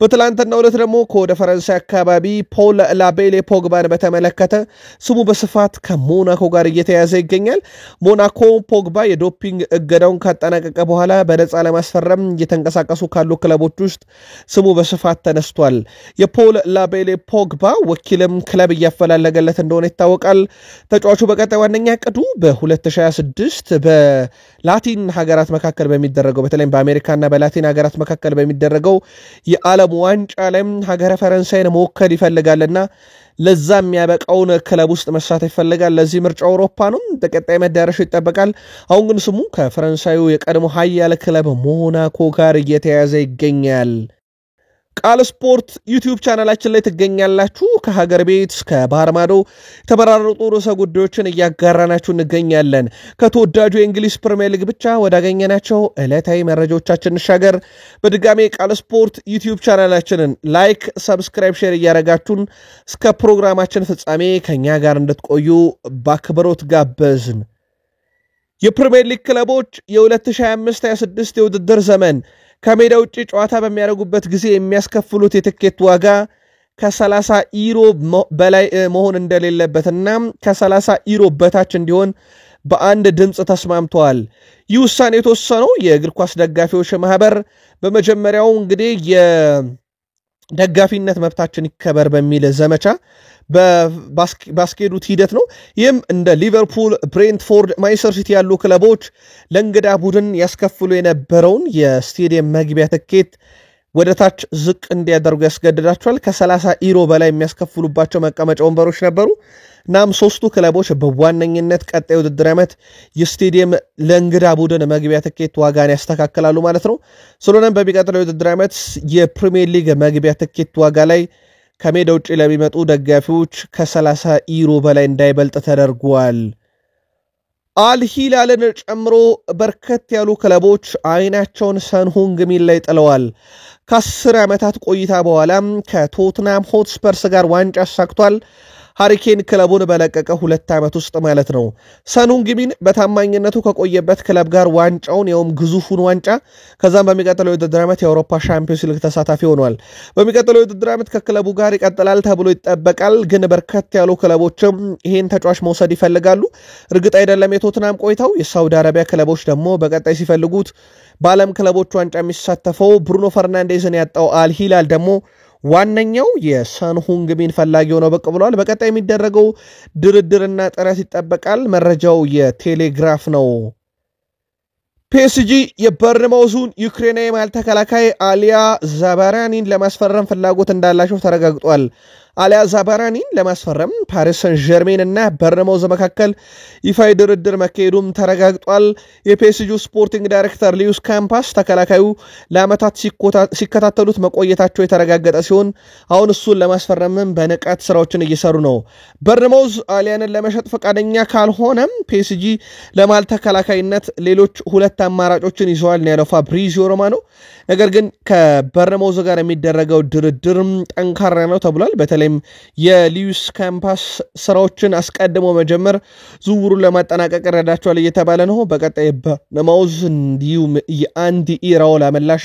በትላንትናው ዕለት ደግሞ ከወደ ፈረንሳይ አካባቢ ፖል ላቤሌ ፖግባን በተመለከተ ስሙ በስፋት ከሞናኮ ጋር እየተያዘ ይገኛል። ሞናኮ ፖግባ የዶፒንግ እገዳውን ካጠናቀቀ በኋላ በነፃ ለማስፈረም እየተንቀሳቀሱ ካሉ ክለቦች ውስጥ ስሙ በስፋት ተነስቷል። የፖል ላቤሌ ፖግባ ወኪልም ክለብ እያፈላለገለት እንደሆነ ይታወቃል። ተጫዋቹ በቀጣይ ዋነኛ ዕቅዱ በ2026 በላቲን ሀገራት መካከል በሚደረገው በተለይም በአሜሪካና በላቲን ሀገራት መካከል በሚደረገው የዓለም ዋንጫ ላይም ሀገረ ፈረንሳይን መወከል ይፈልጋልና ለዛ የሚያበቃውን ክለብ ውስጥ መሳተፍ ይፈልጋል። ለዚህ ምርጫ አውሮፓ ነው። በቀጣይ መዳረሻው ይጠበቃል። አሁን ግን ስሙ ከፈረንሳዩ የቀድሞ ኃያል ክለብ ሞናኮ ጋር እየተያዘ ይገኛል። ቃል ስፖርት ዩቲዩብ ቻናላችን ላይ ትገኛላችሁ። ከሀገር ቤት እስከ ባህር ማዶ የተመራረጡ ርዕሰ ጉዳዮችን እያጋራናችሁ እንገኛለን። ከተወዳጁ የእንግሊዝ ፕሪሚየር ሊግ ብቻ ወዳገኘናቸው ዕለታዊ መረጃዎቻችን እንሻገር። በድጋሜ ቃል ስፖርት ዩቲዩብ ቻናላችንን ላይክ፣ ሰብስክራይብ፣ ሼር እያረጋችሁን እስከ ፕሮግራማችን ፍጻሜ ከኛ ጋር እንድትቆዩ በአክብሮት ጋበዝን። የፕሪሚየር ሊግ ክለቦች የ2025-26 የውድድር ዘመን ከሜዳ ውጭ ጨዋታ በሚያደርጉበት ጊዜ የሚያስከፍሉት የትኬት ዋጋ ከ30 ዩሮ በላይ መሆን እንደሌለበትና ከ30 ዩሮ በታች እንዲሆን በአንድ ድምፅ ተስማምተዋል። ይህ ውሳኔ የተወሰነው የእግር ኳስ ደጋፊዎች ማህበር በመጀመሪያው እንግዲህ የደጋፊነት መብታችን ይከበር በሚል ዘመቻ ባስኬዱት ሂደት ነው። ይህም እንደ ሊቨርፑል፣ ብሬንትፎርድ፣ ማንቸስተር ሲቲ ያሉ ክለቦች ለእንግዳ ቡድን ያስከፍሉ የነበረውን የስቴዲየም መግቢያ ትኬት ወደ ታች ዝቅ እንዲያደርጉ ያስገድዳቸዋል። ከ30 ዩሮ በላይ የሚያስከፍሉባቸው መቀመጫ ወንበሮች ነበሩ። እናም ሶስቱ ክለቦች በዋነኝነት ቀጣይ ውድድር ዓመት የስቴዲየም ለእንግዳ ቡድን መግቢያ ትኬት ዋጋን ያስተካክላሉ ማለት ነው። ስለሆነም በሚቀጥለው የውድድር ዓመት የፕሪሚየር ሊግ መግቢያ ትኬት ዋጋ ላይ ከሜዳ ውጭ ለሚመጡ ደጋፊዎች ከ30 ዩሮ በላይ እንዳይበልጥ ተደርጓል። አልሂላልን ጨምሮ በርከት ያሉ ክለቦች አይናቸውን ሰንሁንግሚን ላይ ጥለዋል። ከ10 ዓመታት ቆይታ በኋላ ከቶትናም ሆትስፐርስ ጋር ዋንጫ አሳክቷል። ሃሪኬን ክለቡን በለቀቀ 2 ዓመት ውስጥ ማለት ነው። ሰንሁንግሚን በታማኝነቱ ከቆየበት ክለብ ጋር ዋንጫውን ያውም ግዙፉን ዋንጫ ከዛም በሚቀጥለው የውድድር ዓመት የአውሮፓ ሻምፒዮንስ ሊግ ተሳታፊ ሆኗል። በሚቀጥለው የውድድር ዓመት ከክለቡ ጋር ይቀጥላል ተብሎ ይጠበቃል። ግን በርከት ያሉ ክለቦችም ይሄን ተጫዋች መውሰድ ይፈልጋሉ። እርግጥ አይደለም የቶትናም ቆይታው። የሳውዲ አረቢያ ክለቦች ደግሞ በቀጣይ ሲፈልጉት በዓለም ክለቦች ዋንጫ የሚሳተፈው ብሩኖ ፈርናንዴዝን ያጣው አልሂላል ደግሞ ዋነኛው የሰንሁንግሚን ፈላጊ ሆነው ብቅ ብለዋል። በቀጣይ የሚደረገው ድርድርና ጥረት ይጠበቃል። መረጃው የቴሌግራፍ ነው። ፒኤስጂ የበርንማውዙን ዩክሬናዊ መሃል ተከላካይ አሊያ ዛባራኒን ለማስፈረም ፍላጎት እንዳላቸው ተረጋግጧል። አሊያ ዛባራኒን ለማስፈረም ፓሪስ ሰን ጀርሜን እና በርንማውዝ መካከል ይፋዊ ድርድር መካሄዱም ተረጋግጧል። የፒኤስጂ ስፖርቲንግ ዳይሬክተር ሊዩስ ካምፓስ ተከላካዩ ለዓመታት ሲከታተሉት መቆየታቸው የተረጋገጠ ሲሆን አሁን እሱን ለማስፈረምም በንቃት ስራዎችን እየሰሩ ነው። በርንማውዝ አሊያንን ለመሸጥ ፈቃደኛ ካልሆነም ፒኤስጂ ለመሃል ተከላካይነት ሌሎች 2 አማራጮችን ይዘዋል ነው ያለው ፋብሪዚዮ ሮማኖ። ነገር ግን ከበርንማውዝ ጋር የሚደረገው ድርድር ጠንካራ ነው ተብሏል። በተለይም የሊዩስ ካምፓስ ስራዎችን አስቀድሞ መጀመር ዝውውሩን ለማጠናቀቅ ረዳቸዋል እየተባለ ነው። በቀጣይ በርንማውዝ እንዲሁም የአንዲ ኢራኦላ ምላሽ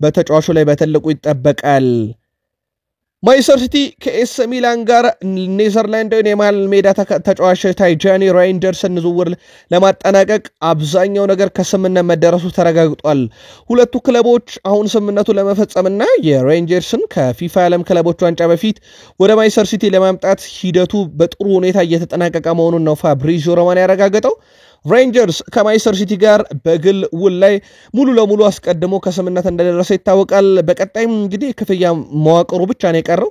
በተጫዋቹ ላይ በትልቁ ይጠበቃል። ማንቸስተር ሲቲ ከኤስ ሚላን ጋር ኔዘርላንዳዊን የመሃል ሜዳ ተጫዋች ታይጃኒ ራይንደርስን ዝውውር ለማጠናቀቅ አብዛኛው ነገር ከስምምነት መደረሱ ተረጋግጧል። ሁለቱ ክለቦች አሁን ስምምነቱን ለመፈጸምና የሬንጀርስን ከፊፋ ዓለም ክለቦች ዋንጫ በፊት ወደ ማንቸስተር ሲቲ ለማምጣት ሂደቱ በጥሩ ሁኔታ እየተጠናቀቀ መሆኑን ነው ፋብሪዚዮ ሮማኖ ያረጋገጠው። ሬንጀርስ ከማንቸስተር ሲቲ ጋር በግል ውል ላይ ሙሉ ለሙሉ አስቀድሞ ከስምምነት እንደደረሰ ይታወቃል። በቀጣይም እንግዲህ ክፍያ መዋቅሩ ብቻ ነው የቀረው።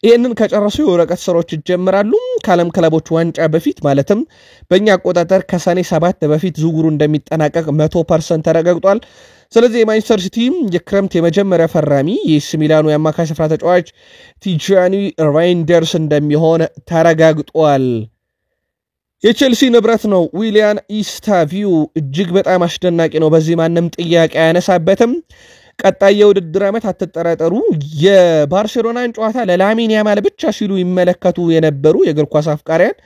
ይህንን ከጨረሱ የወረቀት ስራዎች ይጀምራሉ። ከዓለም ክለቦች ዋንጫ በፊት ማለትም በእኛ አቆጣጠር ከሰኔ 7 በፊት ዝውውሩ እንደሚጠናቀቅ 100% ተረጋግጧል። ስለዚህ የማንቸስተር ሲቲ የክረምት የመጀመሪያ ፈራሚ የኤስ ሚላኑ የአማካይ ስፍራ ተጫዋች ታይጃኒ ራይንደርስ እንደሚሆን ተረጋግጧል። የቼልሲ ንብረት ነው ዊሊያን ኢስታቪው እጅግ በጣም አስደናቂ ነው። በዚህ ማንም ጥያቄ አያነሳበትም። ቀጣይ የውድድር ዓመት አትጠራጠሩ የባርሴሎናን ጨዋታ ለላሚን ያማል ብቻ ሲሉ ይመለከቱ የነበሩ የእግር ኳስ አፍቃሪያን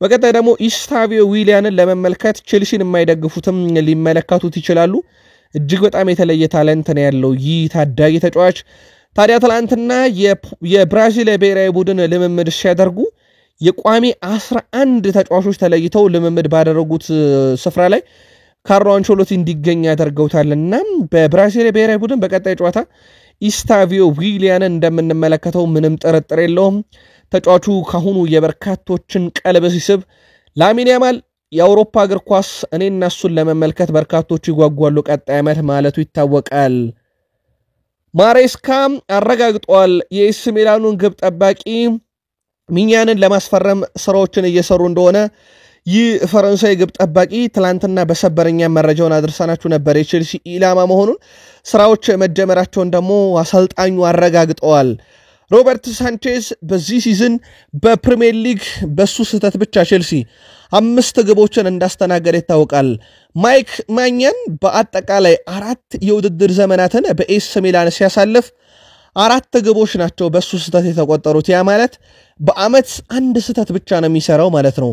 በቀጣይ ደግሞ ኢስታቪው ዊሊያንን ለመመልከት ቼልሲን የማይደግፉትም ሊመለከቱት ይችላሉ። እጅግ በጣም የተለየ ታለንት ነው ያለው ይህ ታዳጊ ተጫዋች። ታዲያ ትላንትና የብራዚል ብሔራዊ ቡድን ልምምድ ሲያደርጉ የቋሚ 11 ተጫዋቾች ተለይተው ልምምድ ባደረጉት ስፍራ ላይ ካርሎ አንቸሎቲ እንዲገኝ ያደርገውታልና በብራዚል ብሔራዊ ቡድን በቀጣይ ጨዋታ ኢስታቪዮ ዊሊያንን እንደምንመለከተው ምንም ጥርጥር የለውም። ተጫዋቹ ካሁኑ የበርካቶችን ቀልብ ሲስብ ላሚን ያማል የአውሮፓ እግር ኳስ እኔና እሱን ለመመልከት በርካቶቹ ይጓጓሉ ቀጣይ ዓመት ማለቱ ይታወቃል። ማሬስካ አረጋግጧል የኤስ ሚላኑን ግብ ጠባቂ ሚኛንን ለማስፈረም ስራዎችን እየሰሩ እንደሆነ። ይህ ፈረንሳይ ግብ ጠባቂ ትላንትና በሰበረኛ መረጃውን አድርሰናችሁ ነበር የቼልሲ ኢላማ መሆኑን። ስራዎች መጀመራቸውን ደግሞ አሰልጣኙ አረጋግጠዋል። ሮበርት ሳንቼዝ በዚህ ሲዝን በፕሪሚየር ሊግ በሱ ስህተት ብቻ ቼልሲ 5 ግቦችን እንዳስተናገደ ይታወቃል። ማይክ ማኛን በአጠቃላይ 4 የውድድር ዘመናትን በኤስ ሚላን ሲያሳልፍ 4 ግቦች ናቸው በሱ ስህተት የተቆጠሩት። ያ ማለት በአመት አንድ ስህተት ብቻ ነው የሚሰራው ማለት ነው።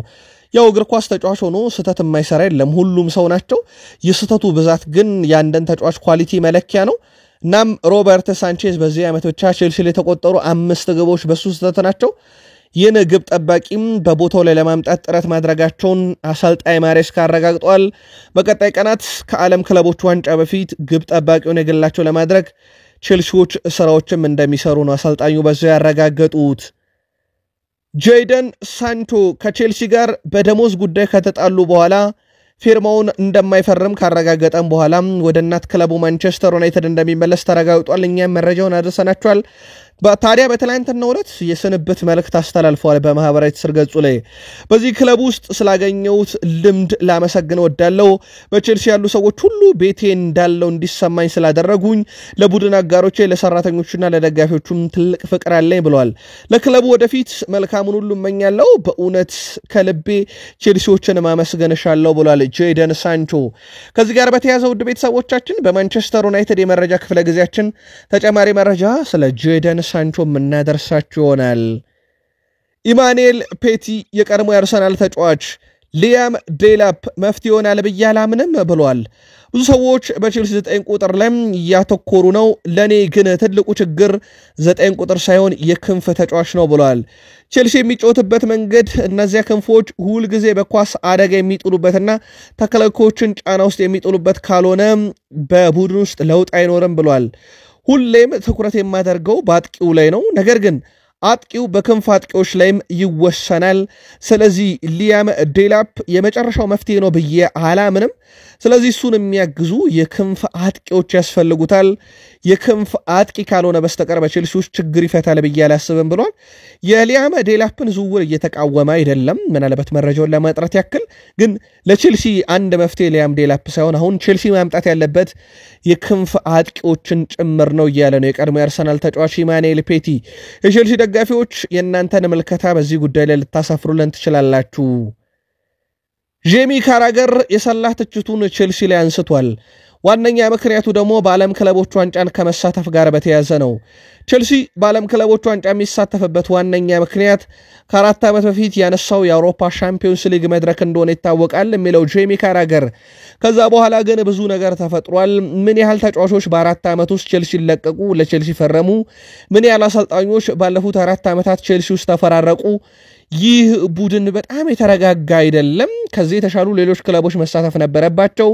ያው እግር ኳስ ተጫዋች ሆኖ ስህተት የማይሰራ የለም፣ ሁሉም ሰው ናቸው። የስህተቱ ብዛት ግን የአንድን ተጫዋች ኳሊቲ መለኪያ ነው። እናም ሮበርት ሳንቼዝ በዚህ ዓመት ብቻ ቼልሲ ላይ የተቆጠሩ 5 ግቦች በሱ ስህተት ናቸው። ይህን ግብ ጠባቂም በቦታው ላይ ለማምጣት ጥረት ማድረጋቸውን አሰልጣኝ ማሬስካ አረጋግጧል። በቀጣይ ቀናት ከዓለም ክለቦች ዋንጫ በፊት ግብ ጠባቂውን የግላቸው ለማድረግ ቼልሲዎች ስራዎችም እንደሚሰሩ ነው አሰልጣኙ በዚያ ያረጋገጡት። ጄደን ሳንቾ ከቼልሲ ጋር በደሞዝ ጉዳይ ከተጣሉ በኋላ ፊርማውን እንደማይፈርም ካረጋገጠም በኋላ ወደ እናት ክለቡ ማንቸስተር ዩናይትድ እንደሚመለስ ተረጋግጧል። እኛም መረጃውን አድርሰናችኋል። ታዲያ በትላንትናው ዕለት የስንብት መልእክት አስተላልፈዋል በማህበራዊ ትስስር ገጹ ላይ። በዚህ ክለብ ውስጥ ስላገኘሁት ልምድ ላመሰግን ወዳለው በቼልሲ ያሉ ሰዎች ሁሉ ቤቴ እንዳለው እንዲሰማኝ ስላደረጉኝ ለቡድን አጋሮቼ ለሰራተኞችና ለደጋፊዎቹም ትልቅ ፍቅር አለኝ ብለዋል። ለክለቡ ወደፊት መልካሙን ሁሉ እመኛለሁ፣ በእውነት ከልቤ ቼልሲዎችን ማመስገንሻለሁ ብሏል ጄደን ሳንቾ። ከዚህ ጋር በተያያዘ ውድ ቤተሰቦቻችን በማንቸስተር ዩናይትድ የመረጃ ክፍለ ጊዜያችን ተጨማሪ መረጃ ስለ ጄደን ሳንቾ የምናደርሳችሁ ይሆናል። ኢማኑኤል ፔቲ የቀድሞ የአርሰናል ተጫዋች ሊያም ዴላፕ መፍትሄ ይሆናል ብዬ አላምንም ብሏል። ብዙ ሰዎች በቼልሲ 9 ቁጥር ላይ እያተኮሩ ነው፣ ለኔ ግን ትልቁ ችግር 9 ቁጥር ሳይሆን የክንፍ ተጫዋች ነው ብሏል። ቼልሲ የሚጫወትበት መንገድ እነዚያ ክንፎች ሁል ጊዜ በኳስ አደጋ የሚጥሉበትና ተከላካዮችን ጫና ውስጥ የሚጥሉበት ካልሆነ በቡድን ውስጥ ለውጥ አይኖርም ብሏል። ሁሌም ትኩረት የማደርገው በአጥቂው ላይ ነው፣ ነገር ግን አጥቂው በክንፍ አጥቂዎች ላይም ይወሰናል። ስለዚህ ሊያም ዴላፕ የመጨረሻው መፍትሄ ነው ብዬ አላምንም። ስለዚህ እሱን የሚያግዙ የክንፍ አጥቂዎች ያስፈልጉታል። የክንፍ አጥቂ ካልሆነ በስተቀር በቼልሲ ውስጥ ችግር ይፈታል ብዬ አላስብም ብሏል። የሊያም ዴላፕን ዝውውር እየተቃወመ አይደለም። ምናልባት መረጃውን ለማጥራት ያክል ግን ለቼልሲ አንድ መፍትሄ ሊያም ዴላፕ ሳይሆን አሁን ቼልሲ ማምጣት ያለበት የክንፍ አጥቂዎችን ጭምር ነው እያለ ነው የቀድሞ የአርሰናል ተጫዋች ኢማኑኤል ፔቲ። የቼልሲ ደጋፊዎች የእናንተን ምልከታ በዚህ ጉዳይ ላይ ልታሰፍሩልን ትችላላችሁ። ጄሚ ካራገር የሰላ ትችቱን ቼልሲ ላይ አንስቷል። ዋነኛ ምክንያቱ ደግሞ በዓለም ክለቦች ዋንጫን ከመሳተፍ ጋር በተያያዘ ነው። ቼልሲ በዓለም ክለቦች ዋንጫ የሚሳተፍበት ዋነኛ ምክንያት ከ4 ዓመት በፊት ያነሳው የአውሮፓ ሻምፒዮንስ ሊግ መድረክ እንደሆነ ይታወቃል የሚለው ጄሚ ካራገር፣ ከዛ በኋላ ግን ብዙ ነገር ተፈጥሯል። ምን ያህል ተጫዋቾች በ4 ዓመት ውስጥ ቼልሲ ለቀቁ፣ ለቼልሲ ፈረሙ፣ ምን ያህል አሰልጣኞች ባለፉት 4 ዓመታት ቼልሲ ውስጥ ተፈራረቁ። ይህ ቡድን በጣም የተረጋጋ አይደለም። ከዚህ የተሻሉ ሌሎች ክለቦች መሳተፍ ነበረባቸው።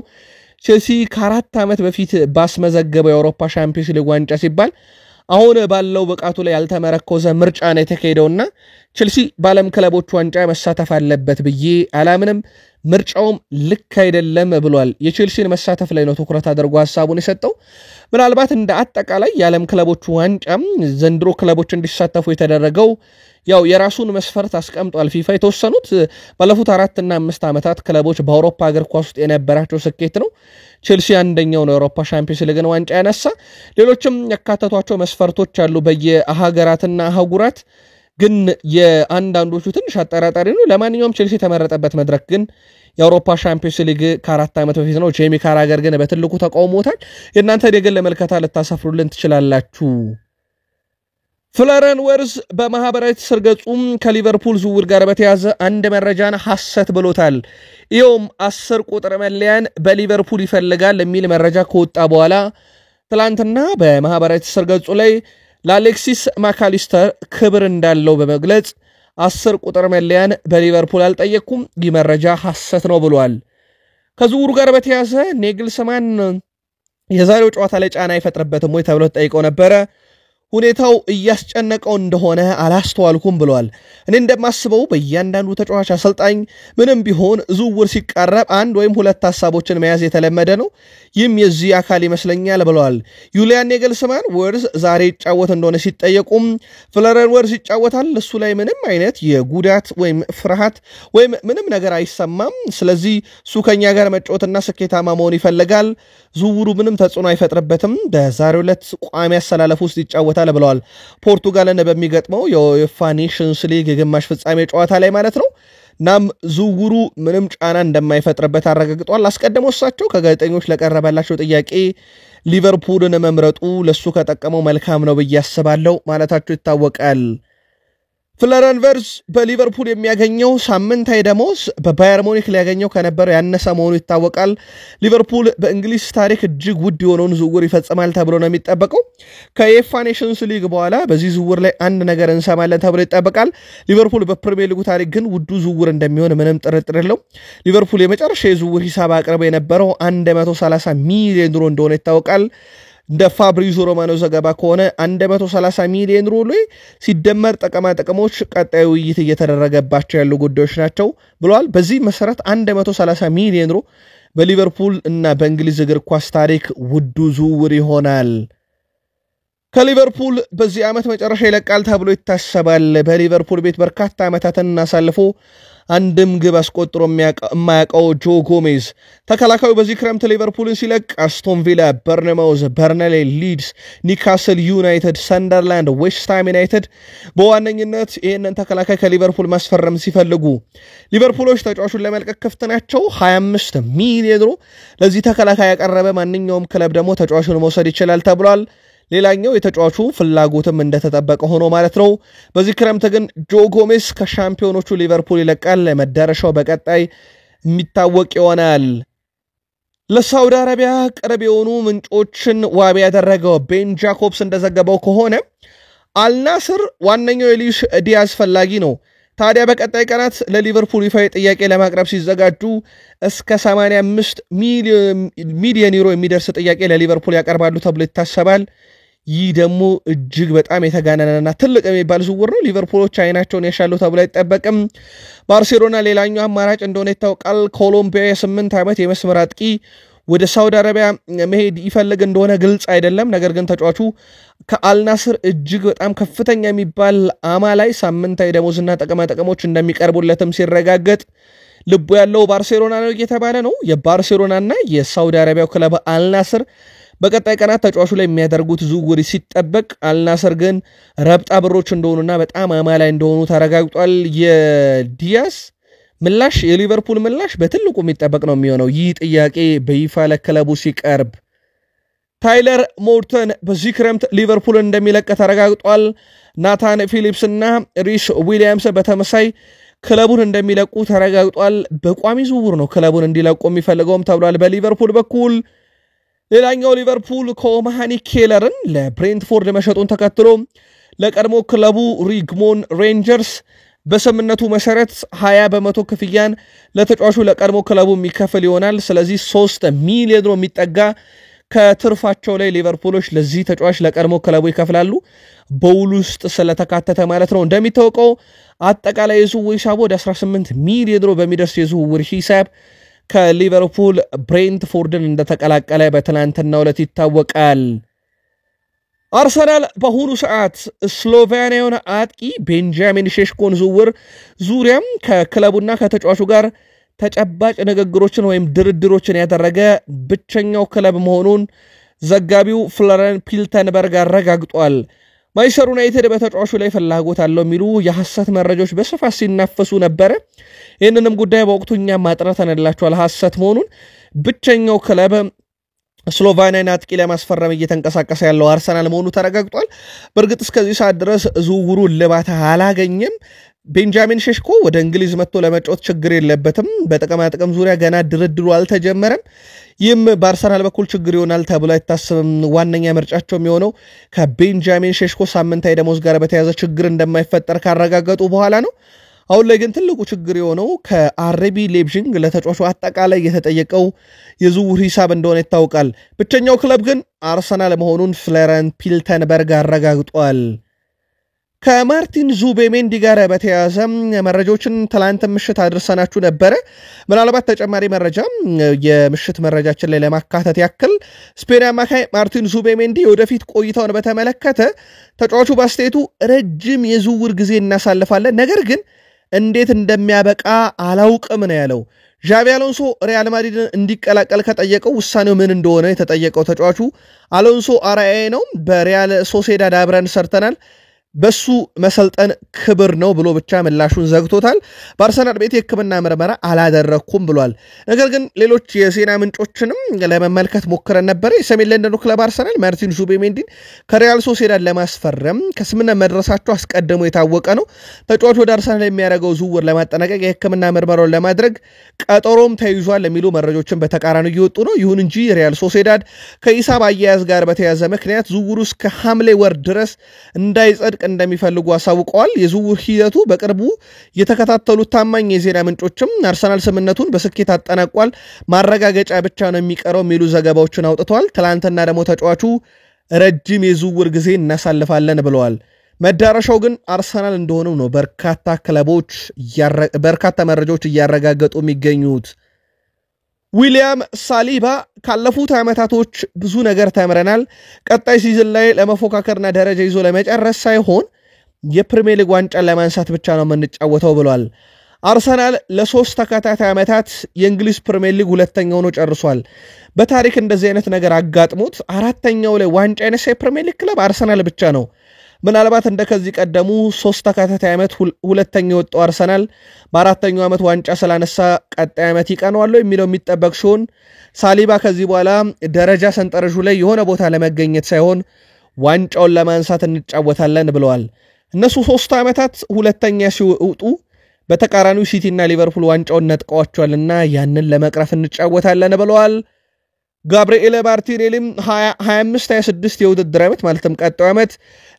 ቼልሲ ከ4 ዓመት በፊት ባስመዘገበው የአውሮፓ ሻምፒዮንስ ሊግ ዋንጫ ሲባል አሁን ባለው ብቃቱ ላይ ያልተመረኮዘ ምርጫ ነው የተካሄደውና ቼልሲ በዓለም ክለቦች ዋንጫ መሳተፍ አለበት ብዬ አላምንም። ምርጫውም ልክ አይደለም ብሏል። የቼልሲን መሳተፍ ላይ ነው ትኩረት አድርጎ ሐሳቡን የሰጠው። ምናልባት እንደ አጠቃላይ የዓለም ክለቦች ዋንጫ ዘንድሮ ክለቦች እንዲሳተፉ የተደረገው ያው የራሱን መስፈርት አስቀምጧል ፊፋ። የተወሰኑት ባለፉት 4 እና 5 ዓመታት ክለቦች በአውሮፓ እግር ኳስ ውስጥ የነበራቸው ስኬት ነው። ቼልሲ አንደኛው ነው የአውሮፓ ሻምፒዮንስ ሊግን ዋንጫ ያነሳ። ሌሎችም ያካተቷቸው መስፈርቶች አሉ በየአህጉራትና አህጉራት፣ ግን የአንዳንዶቹ ትንሽ አጠራጣሪ ነው። ለማንኛውም ቼልሲ የተመረጠበት መድረክ ግን የአውሮፓ ሻምፒዮንስ ሊግ ከ4 ዓመት በፊት ነው። ጄሚ ካራገር ግን በትልቁ ተቃውሞታል። የእናንተ የግል መልከታ ልታሰፍሩልን ትችላላችሁ። ፍሎሪያን ቨርትዝ በማህበራዊ ትስስር ገጹም ከሊቨርፑል ዝውውር ጋር በተያያዘ አንድ መረጃን ሐሰት ብሎታል። ይኸውም 10 ቁጥር መለያን በሊቨርፑል ይፈልጋል የሚል መረጃ ከወጣ በኋላ ትላንትና በማህበራዊ ትስስር ገጹ ላይ ለአሌክሲስ ማካሊስተር ክብር እንዳለው በመግለጽ 10 ቁጥር መለያን በሊቨርፑል አልጠየቅኩም፣ ይህ መረጃ ሐሰት ነው ብሏል። ከዝውውሩ ጋር በተያያዘ ኔግልስማን የዛሬው ጨዋታ ላይ ጫና አይፈጥርበትም ወይ ተብሎ ተጠይቀው ነበረ። ሁኔታው እያስጨነቀው እንደሆነ አላስተዋልኩም ብለዋል። እኔ እንደማስበው በእያንዳንዱ ተጫዋች አሰልጣኝ ምንም ቢሆን ዝውውር ሲቃረብ 1 ወይም 2 ሐሳቦችን መያዝ የተለመደ ነው። ይህም የዚህ አካል ይመስለኛል ብለዋል። ዩሊያን ኔግልስማን ቨርትዝ ዛሬ ይጫወት እንደሆነ ሲጠየቁም ፍሎሪያን ቨርትዝ ይጫወታል፣ እሱ ላይ ምንም አይነት የጉዳት ወይም ፍርሃት ወይም ምንም ነገር አይሰማም፣ ስለዚህ እሱ ከኛ ጋር መጫወትና ስኬታማ መሆን ይፈልጋል፣ ዝውውሩ ምንም ተጽዕኖ አይፈጥርበትም፣ በዛሬው ዕለት ቋሚ አሰላለፍ ውስጥ ይጫወታል ብለዋል። ፖርቱጋልን በሚገጥመው የዩኤፋ ኔሽንስ ሊግ የግማሽ ፍጻሜ ጨዋታ ላይ ማለት ነው። ናም ዝውውሩ ምንም ጫና እንደማይፈጥርበት አረጋግጧል። አስቀድሞ እሳቸው ከጋዜጠኞች ለቀረበላቸው ጥያቄ ሊቨርፑልን መምረጡ ለሱ ከጠቀመው መልካም ነው ብዬ አስባለሁ ማለታቸው ይታወቃል። ፍሎሪያን ቨርትዝ በሊቨርፑል የሚያገኘው ሳምንታዊ ደሞዝ በባየር ሙኒክ ሊያገኘው ከነበረው ያነሰ መሆኑ ይታወቃል። ሊቨርፑል በእንግሊዝ ታሪክ እጅግ ውድ የሆነውን ዝውውር ይፈጽማል ተብሎ ነው የሚጠበቀው። ከዩኤፋ ኔሽንስ ሊግ በኋላ በዚህ ዝውውር ላይ አንድ ነገር እንሰማለን ተብሎ ይጠበቃል። ሊቨርፑል በፕሪሚየር ሊጉ ታሪክ ግን ውዱ ዝውውር እንደሚሆን ምንም ጥርጥር የለው። ሊቨርፑል የመጨረሻ የዝውውር ሂሳብ አቅርበው የነበረው 130 ሚሊዮን ዩሮ እንደሆነ ይታወቃል። እንደ ፋብሪዞ ሮማኖ ዘገባ ከሆነ 130 ሚሊዮን ዩሮ ላይ ሲደመር ጥቅማ ጥቅሞች ቀጣዩ ውይይት እየተደረገባቸው ያሉ ጉዳዮች ናቸው ብለዋል። በዚህ መሰረት 130 ሚሊዮን ዩሮ በሊቨርፑል እና በእንግሊዝ እግር ኳስ ታሪክ ውዱ ዝውውር ይሆናል። ከሊቨርፑል በዚህ ዓመት መጨረሻ ይለቃል ተብሎ ይታሰባል። በሊቨርፑል ቤት በርካታ ዓመታትን አሳልፎ አንድም ግብ አስቆጥሮ የማያውቀው ጆ ጎሜዝ ተከላካዩ በዚህ ክረምት ሊቨርፑልን ሲለቅ አስቶን ቪላ፣ በርነማውዝ፣ በርንሌ፣ ሊድስ፣ ኒካስል ዩናይትድ፣ ሰንደርላንድ፣ ዌስትሃም ዩናይትድ በዋነኝነት ይህንን ተከላካይ ከሊቨርፑል ማስፈረም ሲፈልጉ ሊቨርፑሎች ተጫዋቹን ለመልቀቅ ክፍት ናቸው። 25 ሚሊዮን ዩሮ ለዚህ ተከላካይ ያቀረበ ማንኛውም ክለብ ደግሞ ተጫዋቹን መውሰድ ይችላል ተብሏል። ሌላኛው የተጫዋቹ ፍላጎትም እንደተጠበቀ ሆኖ ማለት ነው። በዚህ ክረምት ግን ጆ ጎሜዝ ከሻምፒዮኖቹ ሊቨርፑል ይለቃል። መዳረሻው በቀጣይ የሚታወቅ ይሆናል። ለሳውዲ አረቢያ ቅርብ የሆኑ ምንጮችን ዋቢ ያደረገው ቤን ጃኮብስ እንደዘገበው ከሆነ አልናስር ዋነኛው የሉዊስ ዲያዝ ፈላጊ ነው። ታዲያ በቀጣይ ቀናት ለሊቨርፑል ይፋዊ ጥያቄ ለማቅረብ ሲዘጋጁ እስከ 85 ሚሊዮን ዩሮ የሚደርስ ጥያቄ ለሊቨርፑል ያቀርባሉ ተብሎ ይታሰባል። ይህ ደግሞ እጅግ በጣም የተጋነነና ትልቅ የሚባል ዝውውር ነው። ሊቨርፑሎች አይናቸውን ያሻሉ ተብሎ አይጠበቅም። ባርሴሎና ሌላኛው አማራጭ እንደሆነ ይታወቃል። ኮሎምቢያ የ8 ዓመት የመስመር አጥቂ ወደ ሳውዲ አረቢያ መሄድ ይፈልግ እንደሆነ ግልጽ አይደለም። ነገር ግን ተጫዋቹ ከአልናስር እጅግ በጣም ከፍተኛ የሚባል አማላይ ሳምንታዊ ደሞዝና ጥቅሞች እንደሚቀርቡለትም ሲረጋገጥ ልቡ ያለው ባርሴሎና ነው እየተባለ ነው። የባርሴሎናና የሳውዲ አረቢያው ክለብ አልናስር በቀጣይ ቀናት ተጫዋቹ ላይ የሚያደርጉት ዝውውር ሲጠበቅ፣ አልናስር ግን ረብጣ ብሮች እንደሆኑና በጣም አማላይ እንደሆኑ ተረጋግጧል። የዲያስ ምላሽ የሊቨርፑል ምላሽ በትልቁ የሚጠበቅ ነው የሚሆነው ይህ ጥያቄ በይፋ ለክለቡ ሲቀርብ። ታይለር ሞርተን በዚህ ክረምት ሊቨርፑልን እንደሚለቅ ተረጋግጧል። ናታን ፊሊፕስ እና ሪስ ዊሊያምስ በተመሳይ ክለቡን እንደሚለቁ ተረጋግጧል። በቋሚ ዝውውር ነው ክለቡን እንዲለቁ የሚፈልገውም ተብሏል። በሊቨርፑል በኩል ሌላኛው ሊቨርፑል ኮማሃኒ ኬለርን ለብሬንትፎርድ መሸጡን ተከትሎ ለቀድሞ ክለቡ ሪግሞን ሬንጀርስ በስምምነቱ መሰረት 20% ክፍያን ለተጫዋቹ ለቀድሞ ክለቡ የሚከፍል ይሆናል። ስለዚህ 3 ሚሊዮን ዩሮ የሚጠጋ ከትርፋቸው ላይ ሊቨርፑሎች ለዚህ ተጫዋች ለቀድሞ ክለቡ ይከፍላሉ። በውል ውስጥ ስለተካተተ ማለት ነው። እንደሚታወቀው አጠቃላይ የዝውውር ሂሳቡ ወደ 18 ሚሊዮን ዩሮ በሚደርስ የዝውውር ሂሳብ ከሊቨርፑል ብሬንትፎርድን እንደተቀላቀለ በትናንትናው ዕለት ይታወቃል። አርሰናል በአሁኑ ሰዓት ስሎቬኒያውን አጥቂ ቤንጃሚን ሼሽኮን ዝውውር ዙሪያም ከክለቡና ከተጫዋቹ ጋር ተጨባጭ ንግግሮችን ወይም ድርድሮችን ያደረገ ብቸኛው ክለብ መሆኑን ዘጋቢው ፍሎረን ፒልተንበርግ አረጋግጧል። ማንቸስተር ዩናይትድ በተጫዋቹ ላይ ፍላጎት አለው የሚሉ የሐሰት መረጃዎች በስፋት ሲናፈሱ ነበር። ይህንንም ጉዳይ በወቅቱ እኛም ማጥራተንላችኋል ሐሰት መሆኑን። ብቸኛው ክለብ ስሎቬኒያን አጥቂ ለማስፈረም እየተንቀሳቀሰ ያለው አርሰናል መሆኑ ተረጋግጧል። በእርግጥ እስከዚህ ሰዓት ድረስ ዝውውሩ እልባት አላገኘም። ቤንጃሚን ሼሽኮ ወደ እንግሊዝ መጥቶ ለመጫወት ችግር የለበትም። በጥቅማ ጥቅም ዙሪያ ገና ድርድሩ አልተጀመረም። ይህም በአርሰናል በኩል ችግር ይሆናል ተብሎ አይታሰብም። ዋነኛ ምርጫቸው የሚሆነው ከቤንጃሚን ሼሽኮ ሳምንታዊ ደሞዝ ጋር በተያያዘ ችግር እንደማይፈጠር ካረጋገጡ በኋላ ነው። አሁን ላይ ግን ትልቁ ችግር የሆነው ከአርቢ ሌፕዚግ ለተጫዋቹ አጠቃላይ የተጠየቀው የዝውውር ሂሳብ እንደሆነ ይታወቃል። ብቸኛው ክለብ ግን አርሰናል መሆኑን ፍሎረን ፒልተንበርግ አረጋግጧል። ከማርቲን ዙቤሜንዲ ጋር በተያያዘ መረጃዎችን ትላንት ምሽት አድርሰናችሁ ነበረ። ምናልባት ተጨማሪ መረጃ የምሽት መረጃችን ላይ ለማካተት ያክል ስፔን አማካይ ማርቲን ዙቤሜንዲ ወደፊት ቆይታውን በተመለከተ ተጫዋቹ ባስተያየቱ ረጅም የዝውውር ጊዜ እናሳልፋለን፣ ነገር ግን እንዴት እንደሚያበቃ አላውቅም ነው ያለው። ዣቪ አሎንሶ ሪያል ማድሪድን እንዲቀላቀል ከጠየቀው ውሳኔው ምን እንደሆነ የተጠየቀው ተጫዋቹ አሎንሶ አርአያዬ ነው፣ በሪያል ሶሴዳድ አብረን ሰርተናል፣ በሱ መሰልጠን ክብር ነው ብሎ ብቻ ምላሹን ዘግቶታል። በአርሰናል ቤት የሕክምና ምርመራ አላደረኩም ብሏል። ነገር ግን ሌሎች የዜና ምንጮችንም ለመመልከት ሞክረን ነበር። የሰሜን ለንደኑ ክለብ አርሰናል ማርቲን ዙቤሜንዲን ከሪያል ሶሴዳድ ለማስፈረም ከስምምነት መድረሳቸው አስቀድሞ የታወቀ ነው። ተጫዋቹ ወደ አርሰናል የሚያደርገው ዝውውር ለማጠናቀቅ የሕክምና ምርመራውን ለማድረግ ቀጠሮም ተይዟል የሚሉ መረጃዎችን በተቃራኒ እየወጡ ነው። ይሁን እንጂ ሪያል ሶሴዳድ ከሂሳብ አያያዝ ጋር በተያያዘ ምክንያት ዝውውሩ እስከ ሐምሌ ወር ድረስ እንዳይጸድቅ እንደሚፈልጉ አሳውቀዋል። የዝውውር ሂደቱ በቅርቡ የተከታተሉት ታማኝ የዜና ምንጮችም አርሰናል ስምምነቱን በስኬት አጠናቋል፣ ማረጋገጫ ብቻ ነው የሚቀረው የሚሉ ዘገባዎችን አውጥተዋል። ትላንትና ደግሞ ተጫዋቹ ረጅም የዝውውር ጊዜ እናሳልፋለን ብለዋል። መዳረሻው ግን አርሰናል እንደሆነው ነው በርካታ ክለቦች በርካታ መረጃዎች እያረጋገጡ የሚገኙት። ዊሊያም ሳሊባ ካለፉት ዓመታቶች ብዙ ነገር ተምረናል፣ ቀጣይ ሲዝን ላይ ለመፎካከርና ደረጃ ይዞ ለመጨረስ ሳይሆን የፕሪሚየር ሊግ ዋንጫን ለማንሳት ብቻ ነው የምንጫወተው ብሏል። አርሰናል ለ3 ተከታታይ ዓመታት የእንግሊዝ ፕሪሚየር ሊግ ሁለተኛ ሆኖ ጨርሷል። በታሪክ እንደዚህ አይነት ነገር አጋጥሞት አራተኛው ላይ ዋንጫ ያነሳ የፕሪሚየር ሊግ ክለብ አርሰናል ብቻ ነው። ምናልባት እንደ ከዚህ ቀደሙ 3 ተከታታይ ዓመት ሁለተኛ የወጣው አርሰናል በአራተኛው ዓመት ዋንጫ ስላነሳ ቀጣይ ዓመት ይቀነዋል የሚለው የሚጠበቅ ሲሆን ሳሊባ ከዚህ በኋላ ደረጃ ሰንጠረዡ ላይ የሆነ ቦታ ለመገኘት ሳይሆን ዋንጫውን ለማንሳት እንጫወታለን ብለዋል። እነሱ 3 ዓመታት ሁለተኛ ሲወጡ በተቃራኒው ሲቲና ሊቨርፑል ዋንጫውን ነጥቀዋቸዋልና ያንን ለመቅረፍ እንጫወታለን ብለዋል። ጋብሪኤል ማርቲኔሊም 25-26 የውድድር ዓመት ማለትም ቀጣዩ ዓመት